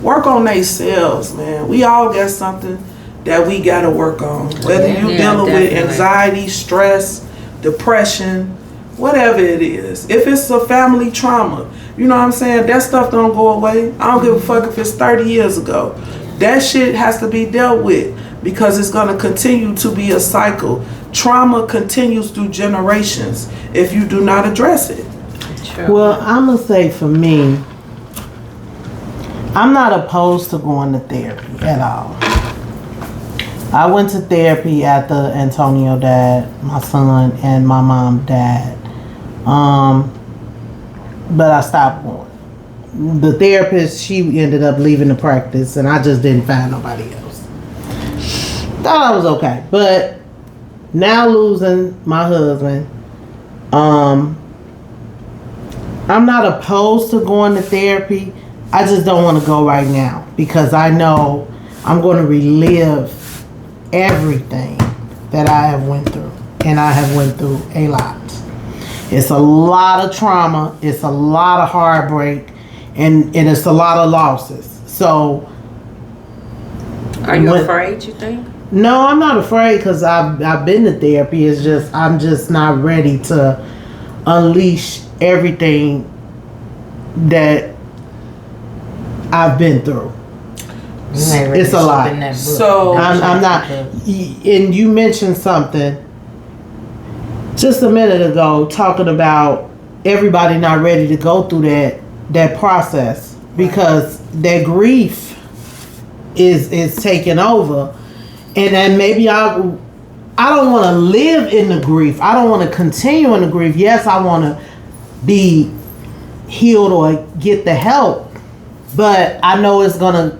work on themselves, man. We all got something that we got to work on. Whether you're dealing with anxiety, stress, depression, whatever it is. If it's a family trauma, you know what I'm saying? That stuff don't go away. I don't give a fuck if it's 30 years ago. That shit has to be dealt with because it's going to continue to be a cycle. Trauma continues through generations if you do not address it. Well, I'm going to say for me, I'm not opposed to going to therapy at all. I went to therapy after Antonio died, my son, and my mom died. But I stopped going. The therapist, she ended up leaving the practice, and I just didn't find nobody else. Thought I was okay. But now losing my husband, I'm not opposed to going to therapy. I just don't want to go right now because I know I'm going to relive everything that I have went through, and I have went through a lot. It's a lot of trauma, it's a lot of heartbreak, and it's a lot of losses. So Are you afraid, you think? no, I'm not afraid because I've been to therapy. It's just I'm just not ready to unleash everything that I've been through. It's a lot. So I'm not. And you mentioned something just a minute ago, talking about everybody not ready to go through that process because that grief is taking over, and then maybe I don't want to live in the grief. I don't want to continue in the grief. Yes, I want to be healed or get the help, but I know it's gonna.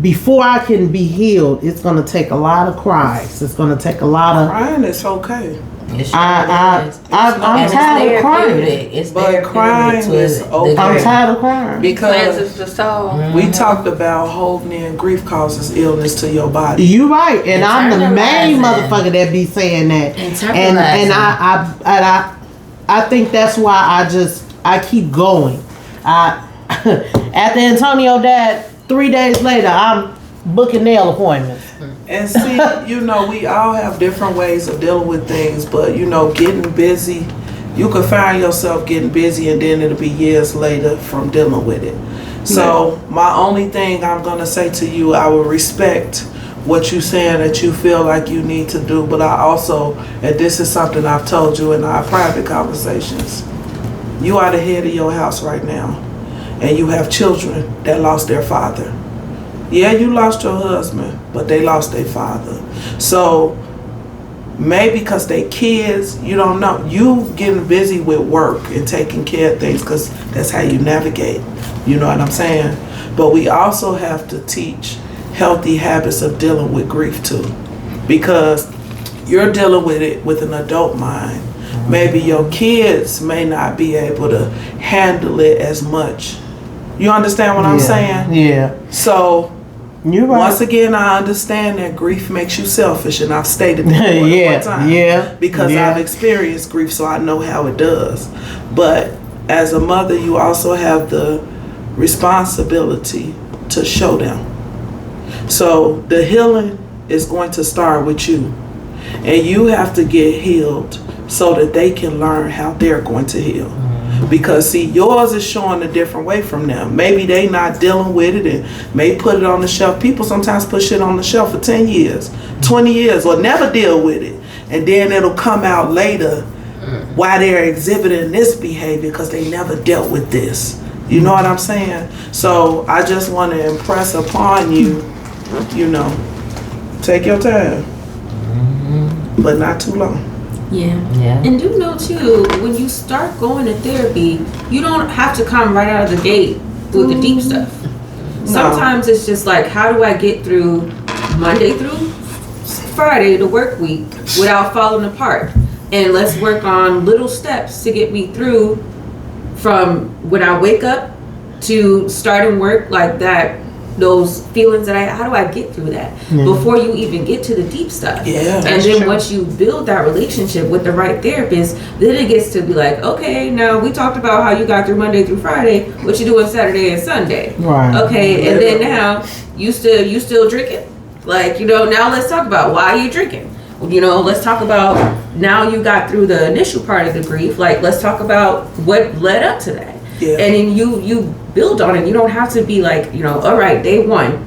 Before I can be healed, it's gonna take a lot of cries. It's gonna take a lot of. crying is okay. I'm tired of crying. It's But crying is okay. I'm tired of crying. Because Cleanses the soul. we talked about holding in grief causes illness to your body. You right, and I'm the main Internalizing. motherfucker that be saying that. And Internalizing. I think that's why I keep going. After Antonio died, 3 days later, I'm booking nail appointments. And see, we all have different ways of dealing with things, but getting busy, you can find yourself getting busy and then it'll be years later from dealing with it. So my only thing I'm gonna say to you, I will respect what you saying that you feel like you need to do, but I also, and this is something I've told you in our private conversations, you are the head of your house right now, and you have children that lost their father. Yeah, you lost your husband, but they lost their father. So maybe because they kids, you don't know. You getting busy with work and taking care of things because that's how you navigate. You know what I'm saying? But we also have to teach healthy habits of dealing with grief too, because you're dealing with it with an adult mind. Maybe your kids may not be able to handle it as much. You understand what I'm saying? Yeah. So You're right. once again, I understand that grief makes you selfish, and I've stated that more than one time. Yeah. Because yeah. I've experienced grief, so I know how it does. But as a mother, you also have the responsibility to show them. So the healing is going to start with you, and you have to get healed so that they can learn how they're going to heal. Because see, yours is showing a different way from them. Maybe they not dealing with it and may put it on the shelf. People sometimes put shit on the shelf for 10 years, 20 years, or never deal with it. And then it'll come out later why they're exhibiting this behavior because they never dealt with this. You know what I'm saying? So I just want to impress upon you, you know, take your time, but not too long. Yeah. Yeah. And do know too, when you start going to therapy, you don't have to come right out of the gate with the deep stuff. Sometimes it's just like, how do I get through Monday through Friday, the work week, without falling apart? And let's work on little steps to get me through from when I wake up to starting work, like that, those feelings that how do I get through that before you even get to the deep stuff? Yeah. And then once you build that relationship with the right therapist, then it gets to be like, okay, now we talked about how you got through Monday through Friday, what you doing Saturday and Sunday. Right. Okay, and then now you still drinking? Like, you know, now let's talk about why you drinking. You know, let's talk about now you got through the initial part of the grief. Like, let's talk about what led up to that. Yeah. And then you build on it. You don't have to be like, you know, all right, day one,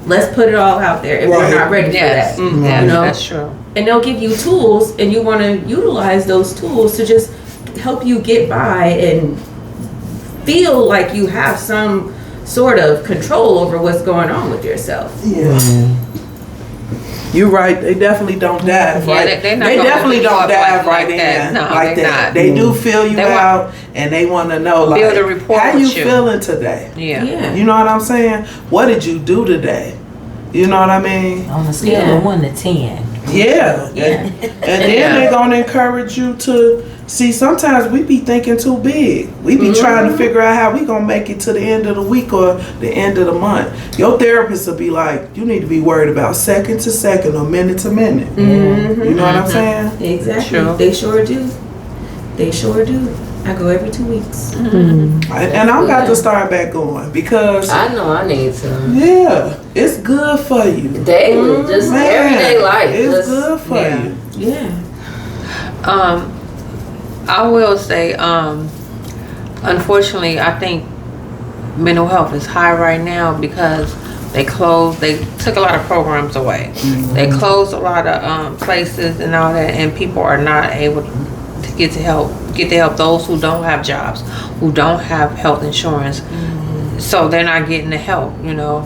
let's put it all out there if Right. we're not ready Yes. for that. Yes, You know? that's true. And they'll give you tools, and you want to utilize those tools to just help you get by and feel like you have some sort of control over what's going on with yourself. Yeah. You're right. They definitely don't dive Yeah, right. they're not They gonna definitely pick you don't up dive like right that. in No, like they're that. not. They do feel you They want- out, and they want to know like Build a rapport how you with you. feeling today. Yeah. Yeah. You know what I'm saying? What did you do today? You know what I mean? On a scale Yeah. of 1 to 10. Yeah. Yeah. And then they're gonna encourage you to see. Sometimes we be thinking too big. We be trying to figure out how we gonna make it to the end of the week or the end of the month. Your therapist will be like, you need to be worried about second to second or minute to minute. You know what I'm saying? Exactly. Sure. They sure do. They sure do. I go every 2 weeks. And I'm about to start back going because I know I need to. yeah, it's good for you. Daily, just Man, everyday life. It's Just, good for yeah. you. Yeah. I will say, unfortunately, I think mental health is high right now because they took a lot of programs away. They closed a lot of places and all that, and people are not able to get the help. Those who don't have jobs, who don't have health insurance, so they're not getting the help, you know,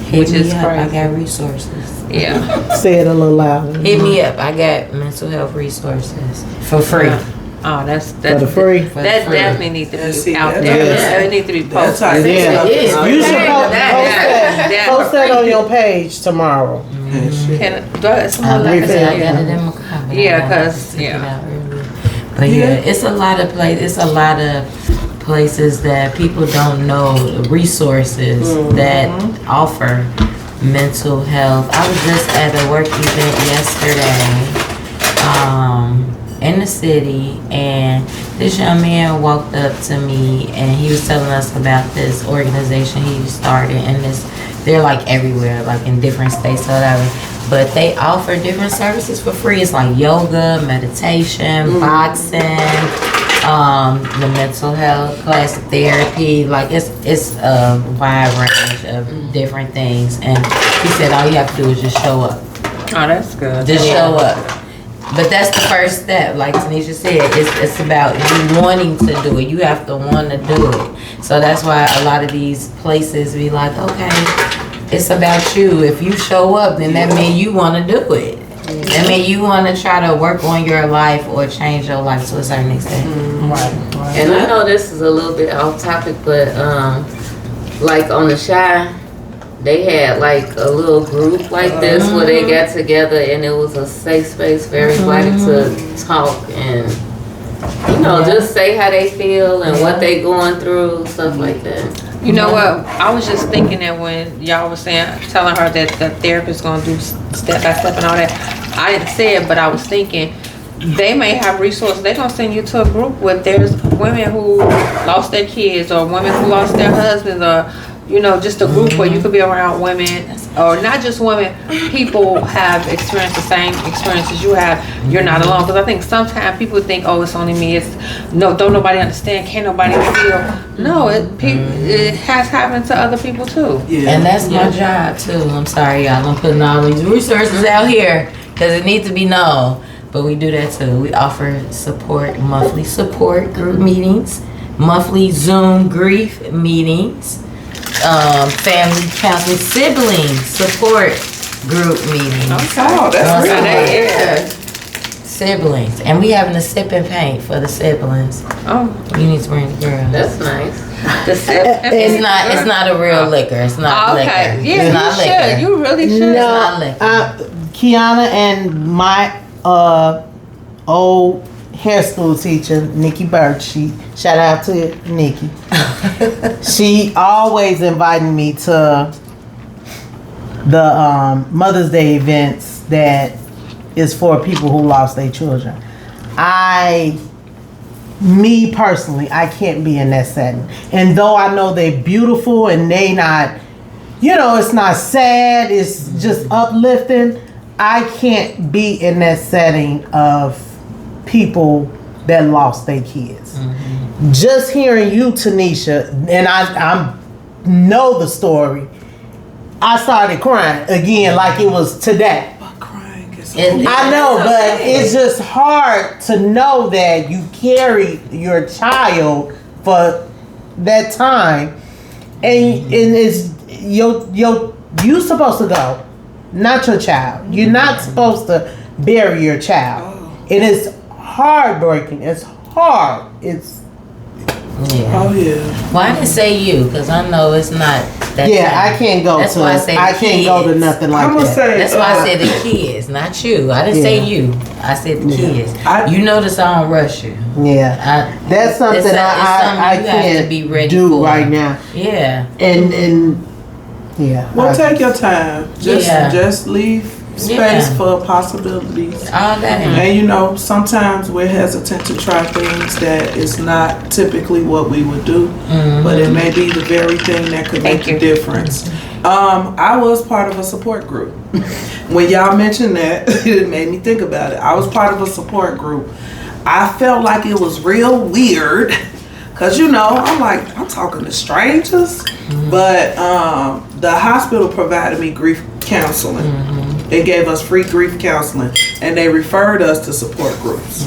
Hit which me is up. I crazy. got resources. Yeah. Say it a little louder. Hit me up. I got mental health resources for free. Oh, that's For the free. For that free. definitely needs to Yeah, be see, out that- there. yes. It needs to be That's posted. how Yeah. It is. You should that- post that on your page tomorrow. Can someone I like got that? it in my copy. Yeah, I 'cause, took it yeah. out earlier. But yeah, it's a lot of places that people don't know resources that offer mental health. I was just at a work event yesterday, in the city, and this young man walked up to me and he was telling us about this organization he started, and they're like everywhere, like in different states or whatever, but they offer different services for free. It's like yoga, meditation, boxing, the mental health, classic therapy, like it's a wide range of different things. And he said all you have to do is just show up. Oh, that's good. Just show up. But that's the first step. Like Tanisha said, it's about you wanting to do it. You have to want to do it. So that's why a lot of these places be like, okay, it's about you. If you show up, then that means you want to do it. That means you want to try to work on your life or change your life to a certain extent. Right. And I know this is a little bit off topic, but like on the Shy, they had like a little group like this where they got together and it was a safe space for everybody to talk and just say how they feel and what they going through, stuff like that. You know what? I was just thinking that when y'all was telling her that the therapist gonna do step by step and all that, I didn't say it, but I was thinking they may have resources. They're gonna send you to a group where there's women who lost their kids or women who lost their husbands or just a group where you could be around women, or not just women, people have experienced the same experiences you have. You're not alone. Because I think sometimes people think, oh, it's only me. Don't nobody understand. Can't nobody feel. No, it has happened to other people too. Yeah. And that's my job too. I'm sorry, y'all. I'm putting all these resources out here because it needs to be known. But we do that too. We offer monthly support group meetings, monthly Zoom grief meetings, family counseling, sibling support group meetings. Oh, that's really Yeah. Siblings. And we having a sip and paint for the siblings. Oh, You need to bring the girls. That's nice. the sip. It's not a real liquor. It's not liquor. Okay. It's Yeah, not you liquor. should. You really should. No, not liquor. Kiana and my old hair school teacher, Nikki Birch, shout out to Nikki. She always invited me to the Mother's Day events that is for people who lost their children. Me personally, I can't be in that setting. And though I know they're beautiful and they not, it's not sad, it's just uplifting, I can't be in that setting of people that lost their kids. Just hearing you, Tanisha, and I know the story, I started crying again like it was today. But crying is I know, but it's just hard to know that you carried your child for that time, and it's you supposed to go, not your child. You're not supposed to bury your child. It is heartbreaking. It's hard. It's Yeah. Oh yeah. Well, I didn't say you because I know it's not that. I can't go That's to. why I say I the can't go to kids. nothing like I'm gonna that. say. That's why I said the kids, not you. I didn't say you. I said the kids. You notice I don't rush you. Yeah, that's something it's something I you have can't to be ready do for. right now. Yeah. And yeah. Well, take your time. Just leave space Yeah. for possibilities. All that. And sometimes we're hesitant to try things that is not typically what we would do, but it may be the very thing that could make a difference. I was part of a support group. When y'all mentioned that, it made me think about it. I was part of a support group. I felt like it was real weird because I'm talking to strangers, but the hospital provided me grief counseling. They gave us free grief counseling, and they referred us to support groups.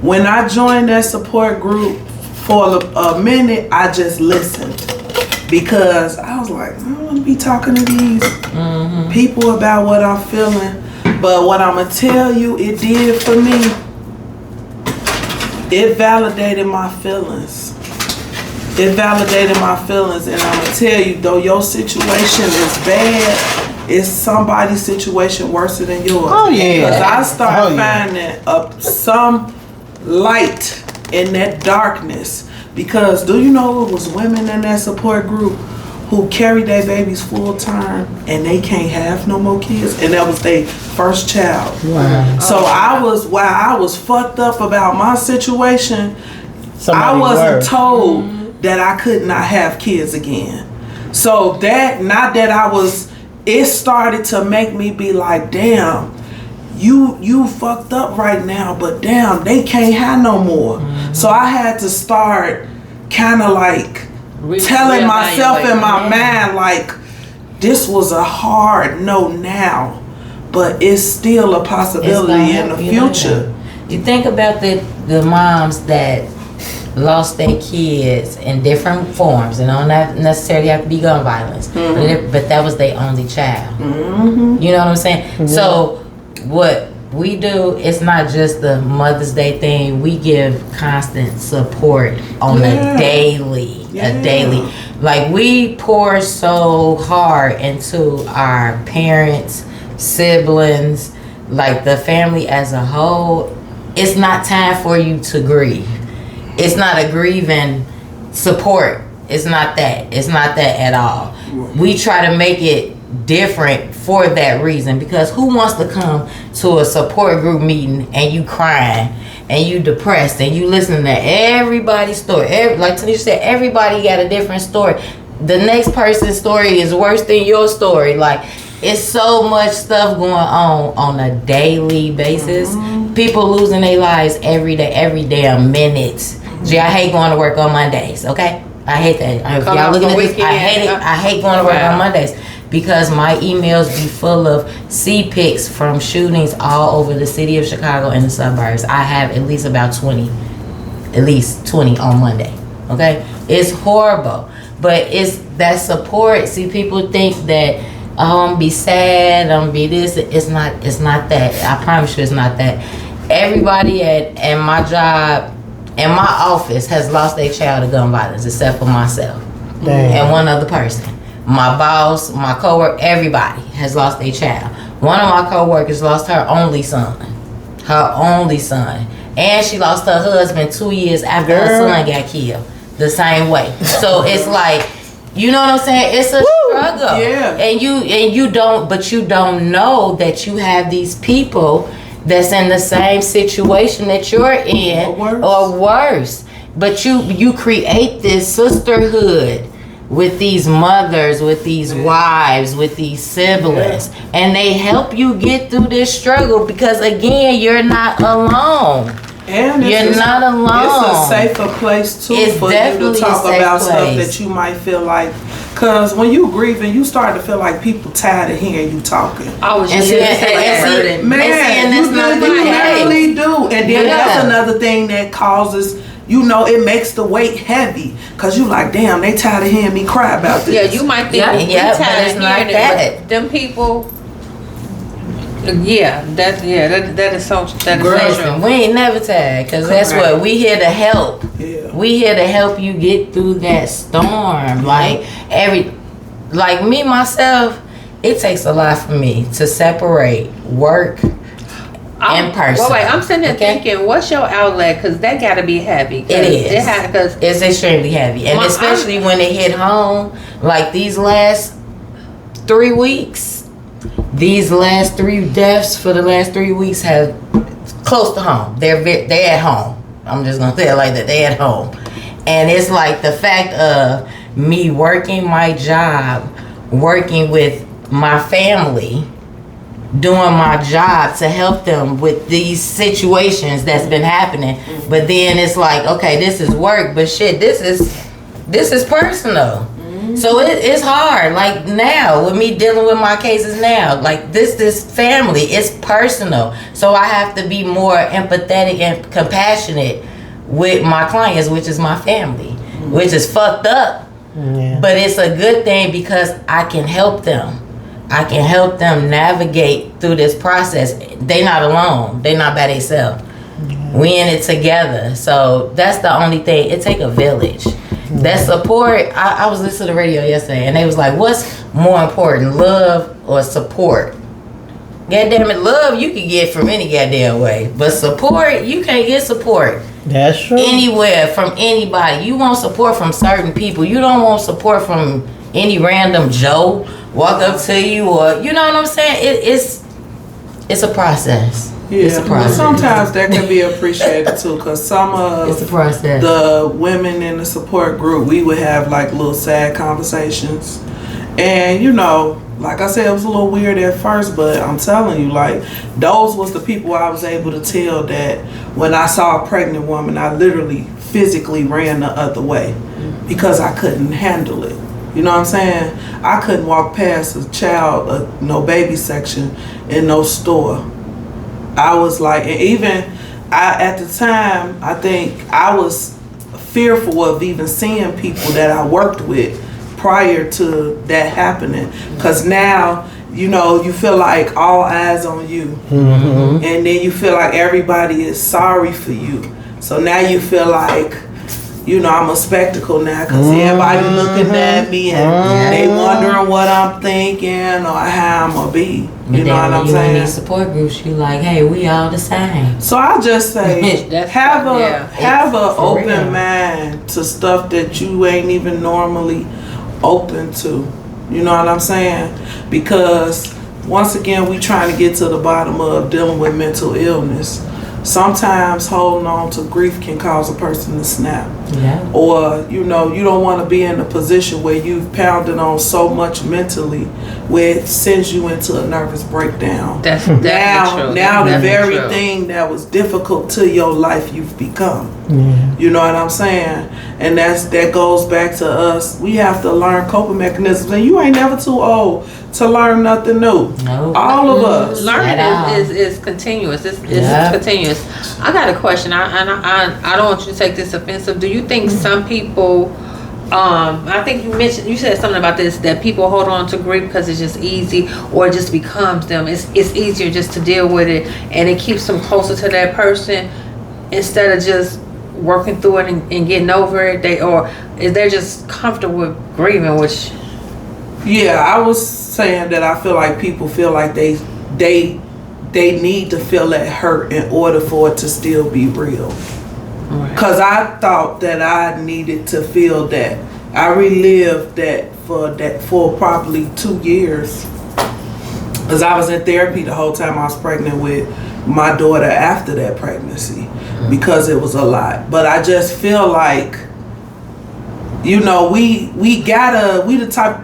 When I joined that support group for a minute, I just listened because I was like, I don't want to be talking to these people about what I'm feeling. But what I'm gonna tell you, it did for me. It validated my feelings. And I'm gonna tell you, though your situation is bad, it's somebody's situation worse than yours. Oh yeah. Because I started finding some light in that darkness. Because do you know it was women in that support group who carried their babies full time and they can't have no more kids, and that was their first child. Wow. So I was fucked up about my situation. I wasn't told that I could not have kids again. So it started to make me be like, damn, you fucked up right now, but damn, they can't have no more. So I had to start kind of like telling myself in my mind, like, this was a hard no now, but it's still a possibility in the future. You think about the moms that lost their kids in different forms, and don't not necessarily have to be gun violence, but that was their only child. You know what I'm saying? So what we do, it's not just the Mother's Day thing. We give constant support on a daily. Like, we pour so hard into our parents, siblings, like the family as a whole. It's not time for you to grieve. It's not a grieving support. It's not that. It's not that at all. We try to make it different for that reason, because who wants to come to a support group meeting and you crying and you depressed and you listening to everybody's story? Like Tanisha said, everybody got a different story. The next person's story is worse than your story. Like, it's so much stuff going on a daily basis. People losing their lives every day, every damn minute. Gee, I hate going to work on Mondays, okay? I hate that. If y'all looking at this, I hate it. I hate going to work on Mondays, because my emails be full of CPICs from shootings all over the city of Chicago and the suburbs. I have at least 20 on Monday, okay? It's horrible, but it's that support. See, people think that, oh, I'm gonna be sad, I'm gonna be this. It's not that. I promise you, it's not that. Everybody at my job, in my office, has lost their child to gun violence, except for myself and one other person. My boss, my coworker, everybody has lost their child. One of my coworkers lost her only son, and she lost her husband 2 years after her son got killed the same way. So it's like, you know what I'm saying? It's a struggle. Yeah. And you don't know that you have these people that's in the same situation that you're in, or worse. But you create this sisterhood with these mothers, with these wives, with these siblings, and they help you get through this struggle, because again, you're not alone. And you're not alone. It's a safer place too, it's for you to talk about stuff that you might feel like, because when you grieving, you start to feel like people tired of hearing you talking. I was just gonna say, man, you literally do. And then that's another thing that causes, you know, it makes the weight heavy, because you like, damn, they tired of hearing me cry about this. Yeah, you might think but it's not that. But them people, that is so Listen, we ain't never tired, because that's what we here to help. Yeah. We here to help you get through that storm. Like me myself, it takes a lot for me to separate work and personal. Well, wait, I'm sitting there thinking, what's your outlet? Because that got to be heavy. It is. It's extremely heavy, and especially when it hit home. Like these last 3 weeks. These last 3 deaths for the last 3 weeks have close to home. They're at home. I'm just gonna say it like that. They're at home, and it's like the fact of me working my job, working with my family, doing my job to help them with these situations that's been happening. But then it's like, okay, this is work, but shit, this is personal. So it's hard. Like now, with me dealing with my cases now, like this family, it's personal. So I have to be more empathetic and compassionate with my clients, which is my family, which is fucked up. Yeah. But it's a good thing, because I can help them. I can help them navigate through this process. They not alone. They not by themselves. We in it together. So that's the only thing. It take a village. That support, I was listening to the radio yesterday, and they was like, what's more important, love or support? God damn it, love you can get from any goddamn way, but support, you can't get support. That's true. Anywhere, from anybody. You want support from certain people. You don't want support from any random Joe walk up to you, or, you know what I'm saying? It's a process. Yeah, it's a process. Sometimes that can be appreciated too, because some of it's a process. The women in the support group, we would have like little sad conversations, And you know, like I said, it was a little weird at first, but I'm telling you, like, those was the people I was able to tell that when I saw a pregnant woman, I literally physically ran the other way because I couldn't handle it. You know what I'm saying? I couldn't walk past a child, no baby section in no store. I was like, and even at the time, I think I was fearful of even seeing people that I worked with prior to that happening. Because now, you know, you feel like all eyes on you. And then you feel like everybody is sorry for you. So now you feel like, you know, I'm a spectacle now because everybody looking at me and they wondering what I'm thinking or how I'm going to be. You know what I'm you in saying? these support groups, you like, hey, we all the same. So I just say, That's have right, a yeah. have a For open real. mind to stuff that you ain't even normally open to. You know what I'm saying? Because once again, we trying to get to the bottom of dealing with mental illness. Sometimes holding on to grief can cause a person to snap. Yeah. Or, you know, you don't want to be in a position where you've pounded on so much mentally where it sends you into a nervous breakdown. That's Now definitely true. the That's very definitely true. thing that was difficult to your life you've become. Yeah. You know what I'm saying? And that goes back to us. We have to learn coping mechanisms, and you ain't never too old to learn nothing new. No. All of us. Learning At all. is continuous. It's Yeah. continuous. I got a question. I don't want you to take this offensive. Do you think some people, I think you said something about this, that people hold on to grief because it's just easy or it just becomes them. It's easier just to deal with it and it keeps them closer to that person instead of just working through it and getting over it. They're just comfortable with grieving, which Yeah, I was saying that I feel like people feel like they need to feel that hurt in order for it to still be real. Cause I thought that I needed to feel that. I relived that for probably 2 years. Cause I was in therapy the whole time I was pregnant with my daughter after that pregnancy, because it was a lot. But I just feel like, you know, we the type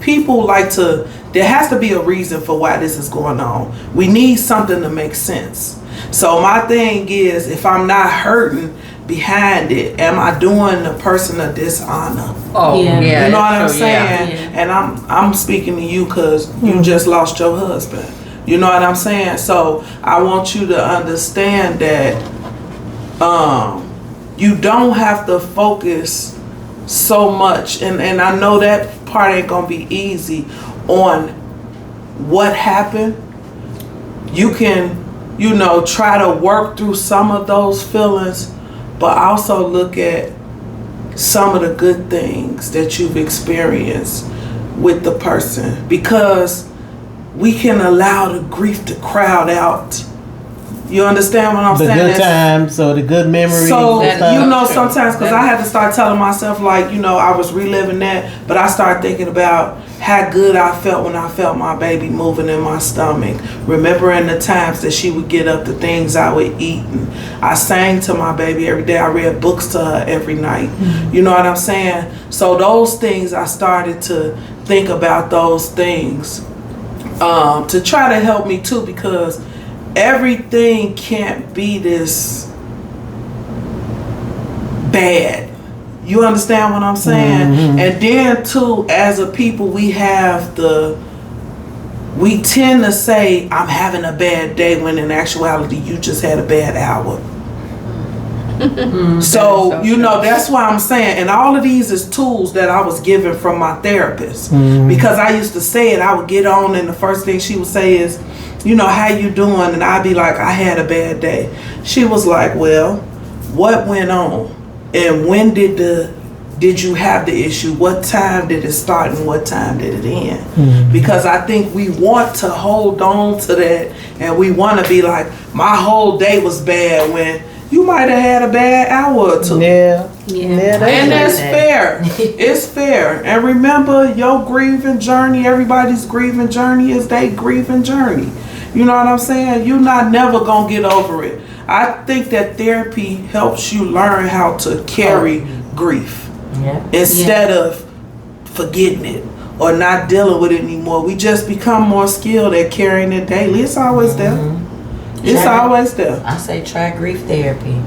people like to. There has to be a reason for why this is going on. We need something to make sense. So my thing is, if I'm not hurting behind it, am I doing the person a dishonor? Yeah. You know what I'm that's true, yeah. saying? And I'm speaking to you because you just lost your husband. You know what I'm saying? So I want you to understand that you don't have to focus so much, and I know that part ain't gonna be easy, on what happened. You can, you know, try to work through some of those feelings, but also look at some of the good things that you've experienced with the person, because we can allow the grief to crowd out. You understand what I'm The saying? good times or the good memories. So, and stuff. you know, sometimes, because I had to start telling myself, like, you know, I was reliving that, but I started thinking about how good I felt when I felt my baby moving in my stomach. Remembering the times that she would get up, the things I would eat. And I sang to my baby every day. I read books to her every night. You know what I'm saying? So those things, I started to think about those things to try to help me too, because everything can't be this bad. You understand what I'm saying? And then too, as a people, we tend to say, I'm having a bad day, when in actuality you just had a bad hour. So, you know, that's why I'm saying, and all of these is tools that I was given from my therapist. Because I used to say it, I would get on and the first thing she would say is, you know, how you doing? And I'd be like, I had a bad day. She was like, well, what went on? And when did you have the issue? What time did it start and what time did it end? Because I think we want to hold on to that, and we want to be like, my whole day was bad, when you might have had a bad hour or two. Yeah. And that's fair. It's fair. And remember, your grieving journey, everybody's grieving journey is their grieving journey. You know what I'm saying? You're not never going to get over it. I think that therapy helps you learn how to carry grief Yeah. instead of forgetting it or not dealing with it anymore. We just become more skilled at carrying it daily. It's always there. It's always there. I say try grief therapy.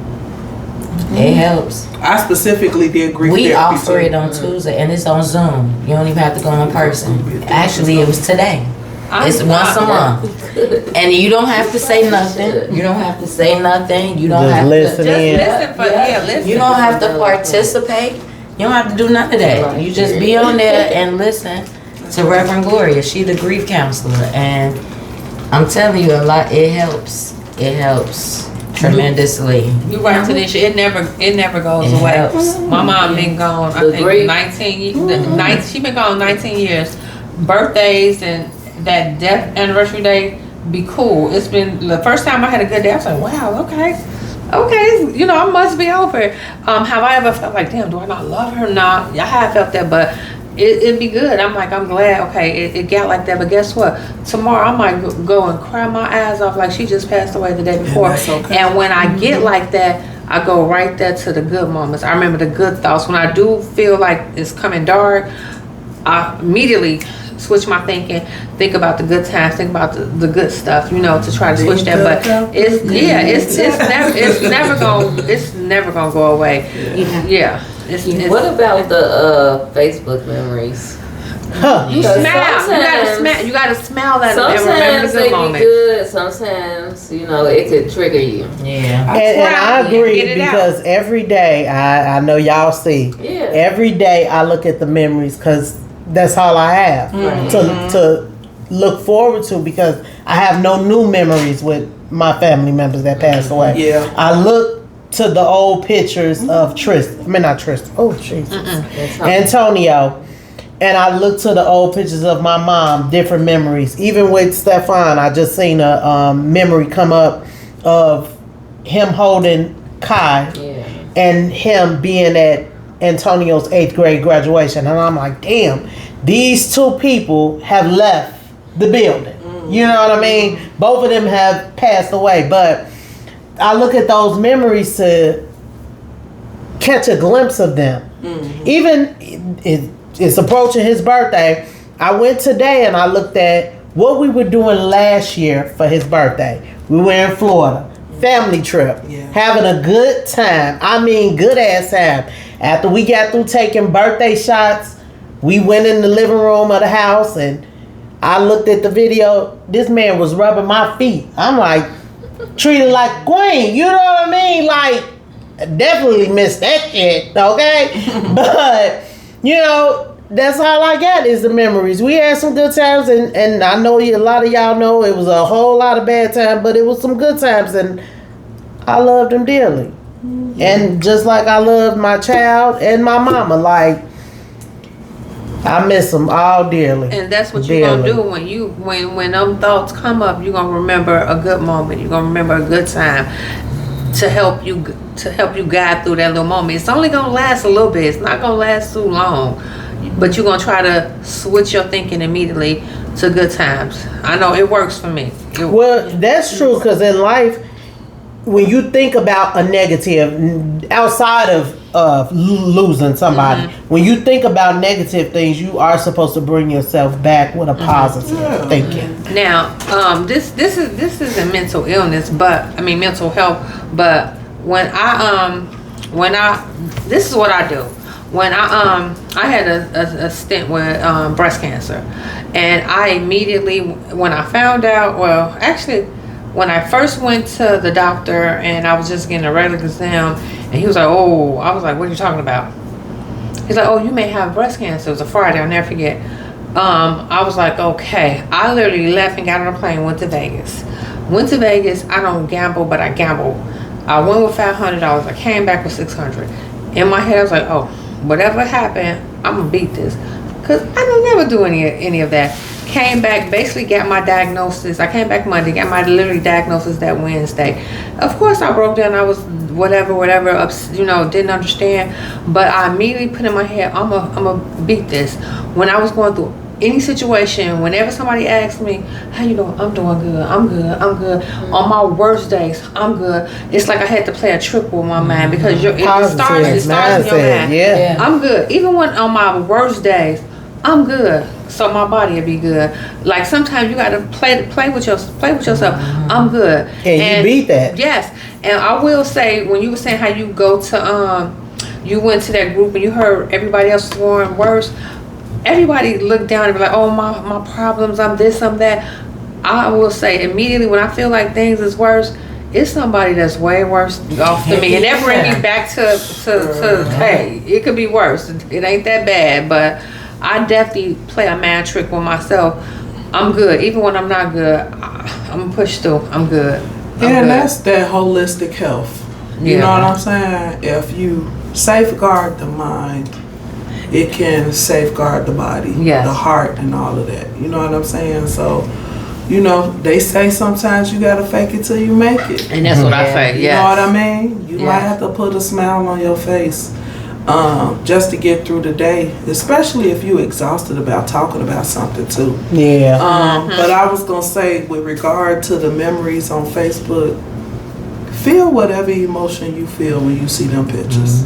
It helps. I specifically did grief We therapy offer it on Tuesday, and it's on Zoom. You don't even have to go in person. Actually, it was today. It's once a month, and you don't have to say nothing. You don't have to say nothing. You don't Just have listen to. in. Listen for listen. You don't have to participate. You don't have to do none of that. You just be on there and listen to Reverend Gloria. She the grief counselor, and I'm telling you, a lot. It helps. It helps tremendously. You right to this. It never goes It away. helps. My mom been gone. I The think grief. 19 years. She been gone 19 years. Birthdays and that death anniversary day be cool. It's been the first time I had a good day. I was like, wow, okay, you know, I must be over it. Have I ever felt like, damn, do I not love her? Nah, I have felt that, but it'd be good. I'm like, I'm glad, okay, it got like that. But guess what? Tomorrow I might go and cry my eyes off like she just passed away the day before. that's okay. And when I get like that, I go right there to the good moments. I remember the good thoughts. When I do feel like it's coming dark, I immediately switch my thinking, think about the good times, think about the good stuff, you know, to try to switch that. But it's never gonna go away. Yeah. It's What about the Facebook memories? Huh. you Because smile. You gotta smile at them and remember Sometimes the they good be moments. good. Sometimes, you know, it could trigger you. Yeah. And I Get agree it out. because every day, I know y'all see, Yeah. every day I look at the memories because that's all I have to look forward to, because I have no new memories with my family members that passed away. Yeah. I look to the old pictures of not Tristan. Oh, Jesus. That's how- Antonio. And I look to the old pictures of my mom, different memories. Even with Stefan, I just seen a memory come up of him holding Kai yeah. and him being at Antonio's 8th grade graduation. And I'm like, damn, these two people have left the building. You know what I mean? Both of them have passed away. But I look at those memories to catch a glimpse of them. Even it's approaching his birthday. I went today and I looked at what we were doing last year for his birthday. We were in Florida. Family trip. Yeah. Having a good time. I mean, good ass time. After we got through taking birthday shots, we went in the living room of the house and I looked at the video. This man was rubbing my feet. I'm like, treated like queen. You know what I mean? Like, definitely missed that shit, okay? But, you know, that's all I got is the memories. We had some good times, and I know a lot of y'all know it was a whole lot of bad times, but it was some good times, and I loved them dearly. And just like I loved my child and my mama, like, I miss them all dearly. And that's what you're gonna Dearly. do when them thoughts come up. You're gonna remember a good moment. You're gonna remember a good time to help you guide through that little moment. It's only gonna last a little bit. It's not gonna last too long. But you're gonna try to switch your thinking immediately to good times. I know it works for me. Well, that's true, because in life, when you think about a negative, outside of losing somebody, when you think about negative things, you are supposed to bring yourself back with a positive thinking. Now, this isn't mental illness, but I mean mental health. But when this is what I do. When I had a stint with breast cancer, and I immediately, when I found out, well, actually, when I first went to the doctor and I was just getting a regular exam, and he was like, oh, I was like, what are you talking about? He's like, oh, you may have breast cancer. It was a Friday, I'll never forget. I was like, okay. I literally left and got on a plane, went to Vegas. I don't gamble, but I gambled. I went with $500. I came back with $600. In my head, I was like, oh, whatever happened, I'm gonna beat this. Cause I don't never do any of that. Came back, basically got my diagnosis. I came back Monday, got my literally diagnosis that Wednesday. Of course, I broke down. I was whatever, didn't understand. But I immediately put in my head, I'm a beat this. When I was going through any situation, whenever somebody asked me, how you doing? I'm doing good. I'm good. On my worst days, I'm good. It's like I had to play a trick with my mind, because it starts in your mind. Yeah. I'm good. Even when on my worst days, I'm good. so my body will be good. Like sometimes you gotta play with yourself. I'm good. And you beat that. Yes, and I will say when you were saying how you go to you went to that group and you heard everybody else scoring worse. Everybody looked down and be like, oh my problems, I'm this, I'm that. I will say immediately when I feel like things is worse, it's somebody that's way worse off than me, and that bring me back to hey, it could be worse. It ain't that bad, but I definitely play a mad trick with myself. I'm good, even when I'm not good. I'm gonna push through. I'm good. And that's that holistic health. You know what I'm saying? If you safeguard the mind, it can safeguard the body, the heart, and all of that. You know what I'm saying? So, you know, they say sometimes you gotta fake it till you make it. And that's what I say, You know what I mean? You might have to put a smile on your face just to get through the day, especially if you're exhausted about talking about something too. Yeah. But I was gonna say, with regard to the memories on Facebook, feel whatever emotion you feel when you see them pictures.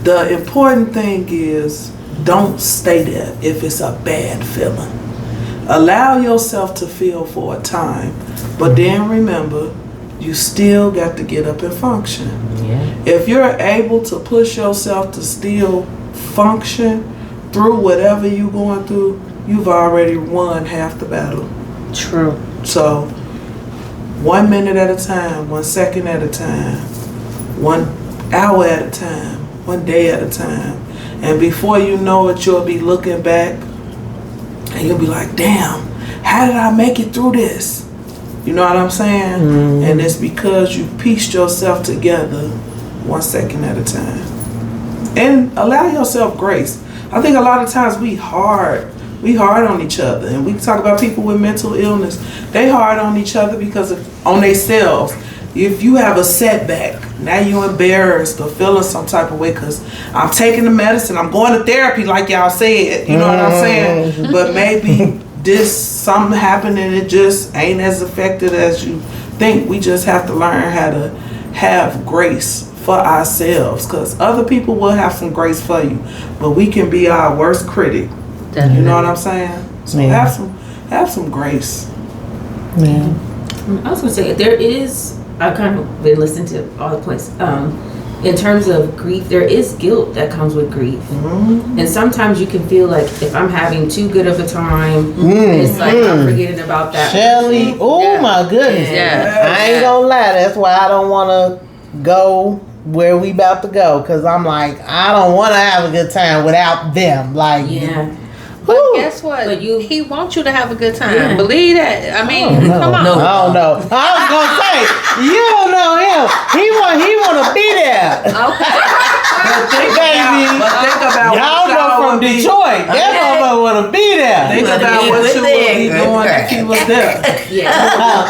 The important thing is, don't stay there if it's a bad feeling. Allow yourself to feel for a time, but then remember, you still got to get up and function. If you're able to push yourself to still function through whatever you're going through, you've already won half the battle. True. So, 1 minute at a time, 1 second at a time, 1 hour at a time, 1 day at a time. And before you know it, you'll be looking back and you'll be like, damn, how did I make it through this? You know what I'm saying? And it's because you pieced yourself together 1 second at a time. And allow yourself grace. I think a lot of times we hard on each other. And we talk about people with mental illness. They hard on each other because on themselves. If you have a setback, now you're embarrassed or feeling some type of way because I'm taking the medicine, I'm going to therapy like y'all said, you know what I'm saying? But maybe something happened and it just ain't as effective as you think. We just have to learn how to have grace for ourselves, because other people will have some grace for you, but we can be our worst critic. Definitely. You know what I'm saying? So have some grace. Yeah. I was gonna say I've kind of been listening to all the points. In terms of grief, there is guilt that comes with grief. And sometimes you can feel like if I'm having too good of a time, it's like I'm forgetting about that. Shelly, oh my goodness. I ain't gonna lie, that's why I don't wanna go where we about to go, because I'm like, I don't want to have a good time without them. Like, but guess what? But he wants you to have a good time. Believe that. I mean, come on. I don't know. I was gonna say, you don't know him. He want to be there. Okay. But think about y'all know from Detroit. That motherfucker want to be there. Think about what you would be doing if he was there.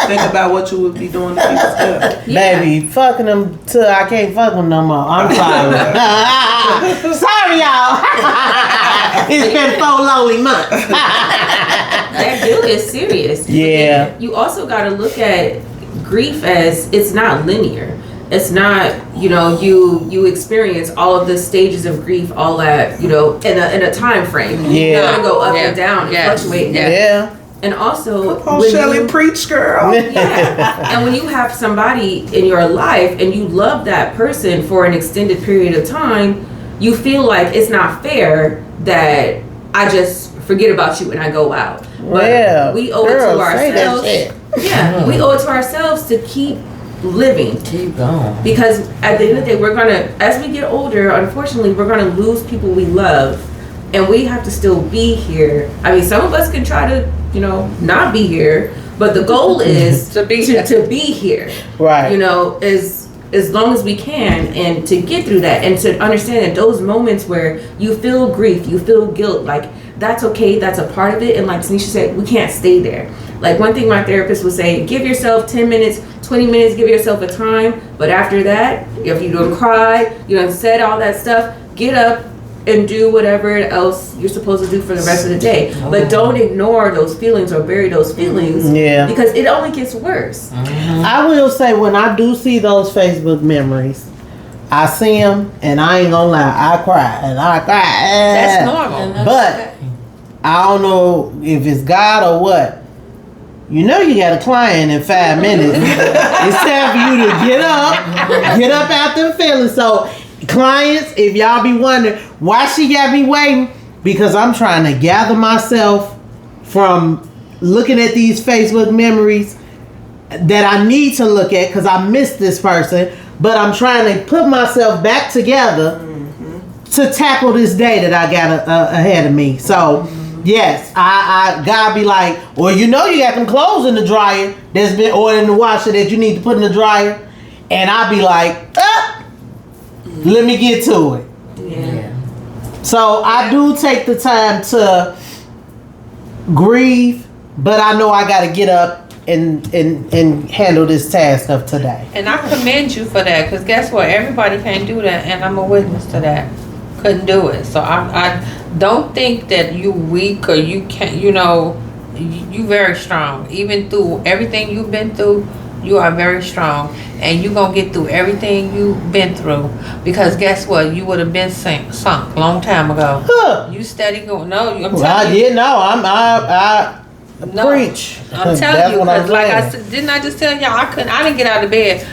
Think about what you would be doing if he was there. Baby, fucking him till I can't fuck him no more. I'm sorry. Sorry, y'all. It's been 4 lonely months. That guilt is serious. Yeah. You also got to look at grief as it's not linear. It's not, you experience all of the stages of grief all at, in a time frame. You gotta go up and down and fluctuate. Yeah. And also, Shelly, preach, girl. And when you have somebody in your life and you love that person for an extended period of time, you feel like it's not fair that I just forget about you and I go out. But we owe it to ourselves. We owe it to ourselves to keep living. Keep going. Because at the end of the day, as we get older, unfortunately, we're gonna lose people we love, and we have to still be here. I mean, some of us can try to, not be here, but the goal is to be here. Right. As long as we can, and to get through that, and to understand that those moments where you feel grief, you feel guilt, like that's okay, that's a part of it. And like Tanisha said, we can't stay there. Like one thing my therapist would say, give yourself 10 minutes, 20 minutes, give yourself a time. But after that, if you don't cry, you done said all that stuff, get up and do whatever else you're supposed to do for the rest of the day. But don't ignore those feelings or bury those feelings. Because it only gets worse. I will say, when I do see those Facebook memories, I see them and I ain't gonna lie, I cry and I cry. That's normal. But I don't know if it's God or what. You know you got a client in 5 minutes. It's time for you to get up out them feelings. So, clients, if y'all be wondering why she got me waiting, because I'm trying to gather myself from looking at these Facebook memories that I need to look at because I missed this person, but I'm trying to put myself back together to tackle this day that I got ahead of me. So, yes, I gotta be like, well, you know you got them clothes in the dryer that's been, or in the washer that you need to put in the dryer, and I'll be like, let me get to it. Yeah. So I do take the time to grieve, but I know I gotta get up and handle this task of today. And I commend you for that, because guess what? Everybody can't do that, and I'm a witness to that. Couldn't do it. So I don't think that you weak or you can't, you very strong. Even through everything you've been through, you are very strong. And you going to get through everything you've been through. Because guess what? You would have been sunk long time ago. Huh. You steady going. No, I'm telling Well, I you. did know. I No, preach. I'm That's telling you, what I'm because like I saying. said, didn't I just tell y'all I didn't get out of bed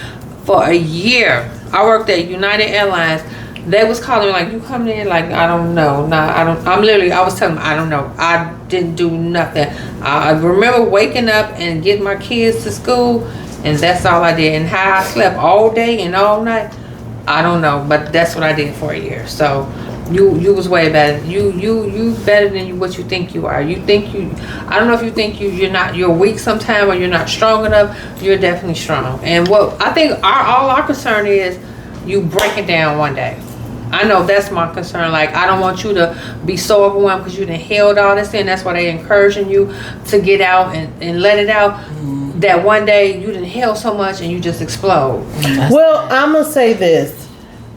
for a year. I worked at United Airlines. They was calling me like, you coming in? Like, I don't know. Nah, I was telling them, I don't know. I didn't do nothing. I remember waking up and getting my kids to school, and that's all I did. And how I slept all day and all night, I don't know. But that's what I did for a year. So you was way better. You better than what you think you are. You think I don't know if you think you're weak sometime or you're not strong enough. You're definitely strong. And what I think all our concern is you breaking down one day. I know that's my concern. Like, I don't want you to be so overwhelmed because you done held all this in. That's why they encouraging you to get out and let it out. That one day you done held so much and you just explode. Well, I'm gonna say this: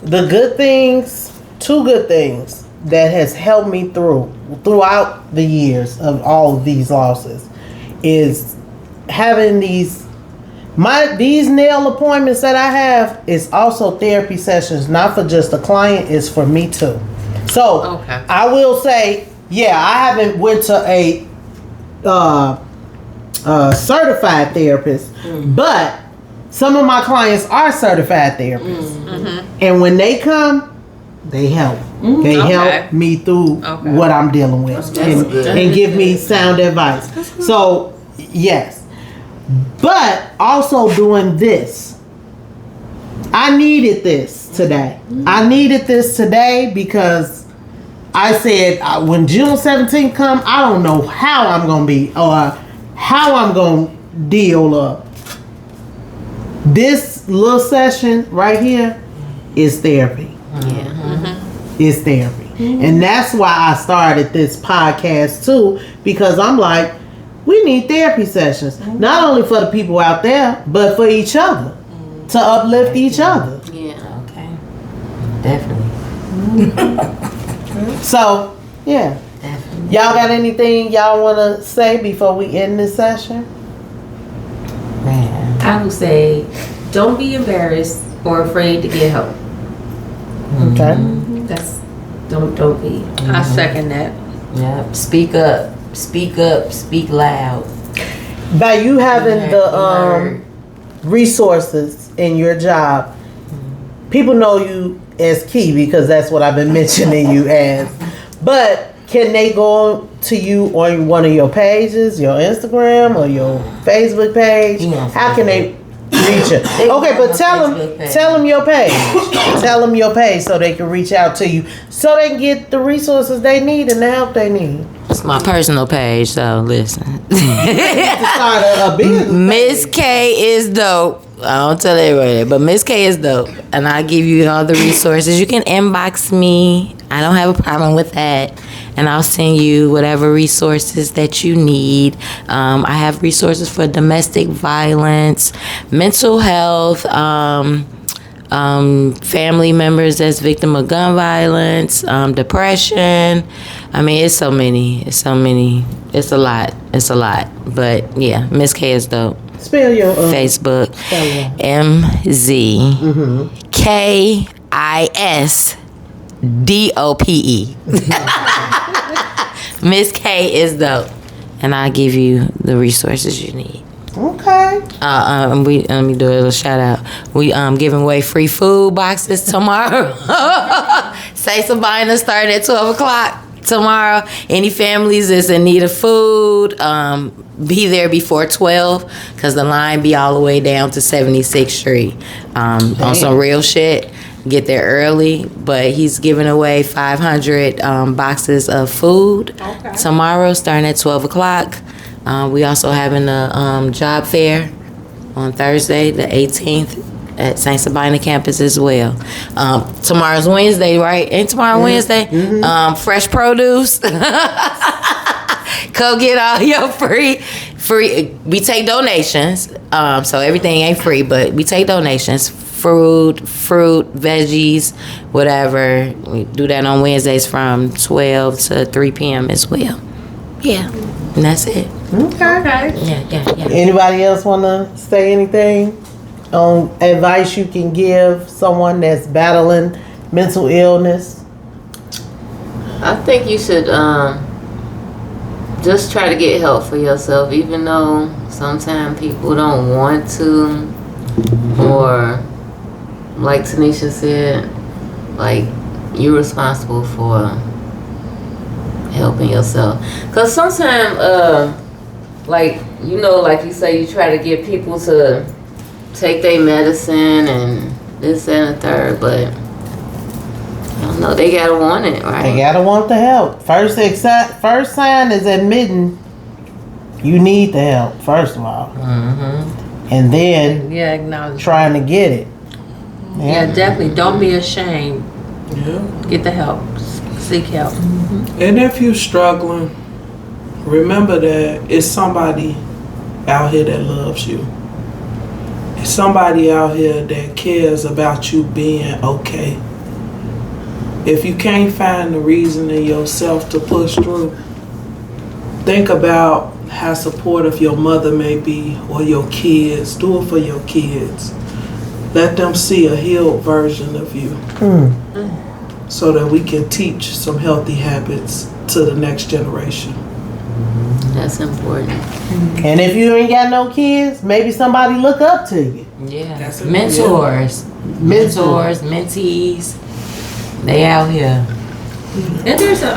the good things, 2 good things that has helped me throughout the years of all of these losses, is having these nail appointments that I have is also therapy sessions, not for just the client, it's for me too. So Okay. I will say, yeah, I haven't went to a certified therapist, but some of my clients are certified therapists, and when they come, they help. They Okay. help me through what I'm dealing with and give me sound advice. So yes. But also doing this. I needed this today. I needed this today because I said when June 17th come, I don't know how I'm going to be or how I'm going to deal up. This little session right here is therapy. It's therapy. And that's why I started this podcast too, because I'm like, we need therapy sessions, not only for the people out there, but for each other, to uplift each other. Yeah. Okay. Definitely. So, yeah. Definitely. Y'all got anything y'all want to say before we end this session? Man. I would say, don't be embarrassed or afraid to get help. Okay. That's don't be. I second that. Yep. Speak up. Speak up. Speak loud. By you having Yeah, the resources in your job, people know you as Key because that's what I've been mentioning you as. But can they go to you on one of your pages, your Instagram or your Facebook page? Yeah. How can they reach it? They Okay, have but a tell Facebook page. them your page. Tell them your page so they can reach out to you, so they can get the resources they need and the help they need. It's my personal page, so listen. To start a business. Miss K is dope. I don't tell everybody that, but Miss K is dope. And I'll give you all the resources. You can inbox me. I don't have a problem with that. And I'll send you whatever resources that you need. I have resources for domestic violence, mental health, family members that's victim of gun violence, depression. I mean, it's so many. It's so many. It's a lot. It's a lot. But yeah, Miss K is dope. Spell your Facebook, it. MZKISDOPE. Miss K is dope, and I'll give you the resources you need. Okay. Let me do a little shout out. We giving away free food boxes tomorrow. Say Sabina starting at 12 o'clock tomorrow. Any families that's in need of food, be there before 12 because the line be all the way down to 76th Street. On some real shit. Get there early, but he's giving away 500 boxes of food tomorrow starting at 12 o'clock. We also having a job fair on Thursday, the 18th, at St. Sabina campus as well. Tomorrow's Wednesday, right? Ain't tomorrow Wednesday? Fresh produce. Come get all your free. We take donations, so everything ain't free, but we take donations. Fruit, veggies, whatever. We do that on Wednesdays from 12 to 3 p.m. as well. Yeah, and that's it. Okay. Yeah. Anybody else want to say anything on advice you can give someone that's battling mental illness? I think you should just try to get help for yourself, even though sometimes people don't want to, or like Tanisha said, like you're responsible for helping yourself. Cause sometimes, like like you say, you try to get people to take their medicine and this and the third, but I don't know, they gotta want it, right? They gotta want the help. First sign is admitting you need the help, first of all. And then Yeah, acknowledge. trying to get it. Yeah, definitely. Don't be ashamed. Yeah. Get the help. Seek help. And if you're struggling, remember that it's somebody out here that loves you. It's somebody out here that cares about you being okay. If you can't find the reason in yourself to push through, think about how supportive your mother may be or your kids. Do it for your kids. Let them see a healed version of you so that we can teach some healthy habits to the next generation. That's important. And if you ain't got no kids, maybe somebody look up to you. Yeah. That's it. Mentors, mentees. They out here. And there's a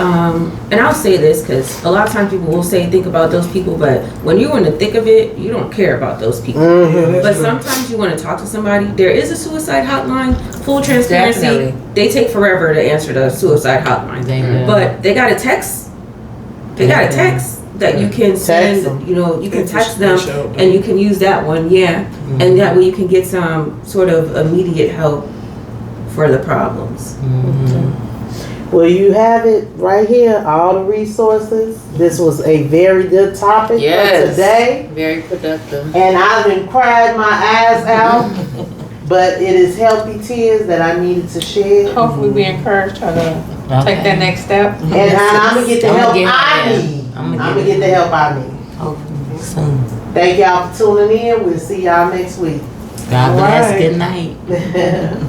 and I'll say this because a lot of times people will say think about those people, but when you're in the thick of it, you don't care about those people. Yeah, But that's true. sometimes you want to talk to somebody. There is a suicide hotline. Full transparency. Definitely. They take forever to answer the suicide hotline, They do. but they got a text. They got a text that you can send. them. You can They text can them, show them. and you can use that one. Yeah, and that way you can get some sort of immediate help for the problems. Well, you have it right here, all the resources. This was a very good topic for Yes. today. Very productive. And I've been crying my eyes out, but it is healthy tears that I needed to shed. Hopefully we encourage her to take that next step. And I'm gonna get the I'ma help get I her there. need. I'ma I'm gonna get get the help I need. Hopefully soon. Thank y'all for tuning in. We'll see y'all next week. God bless. Right. Good night.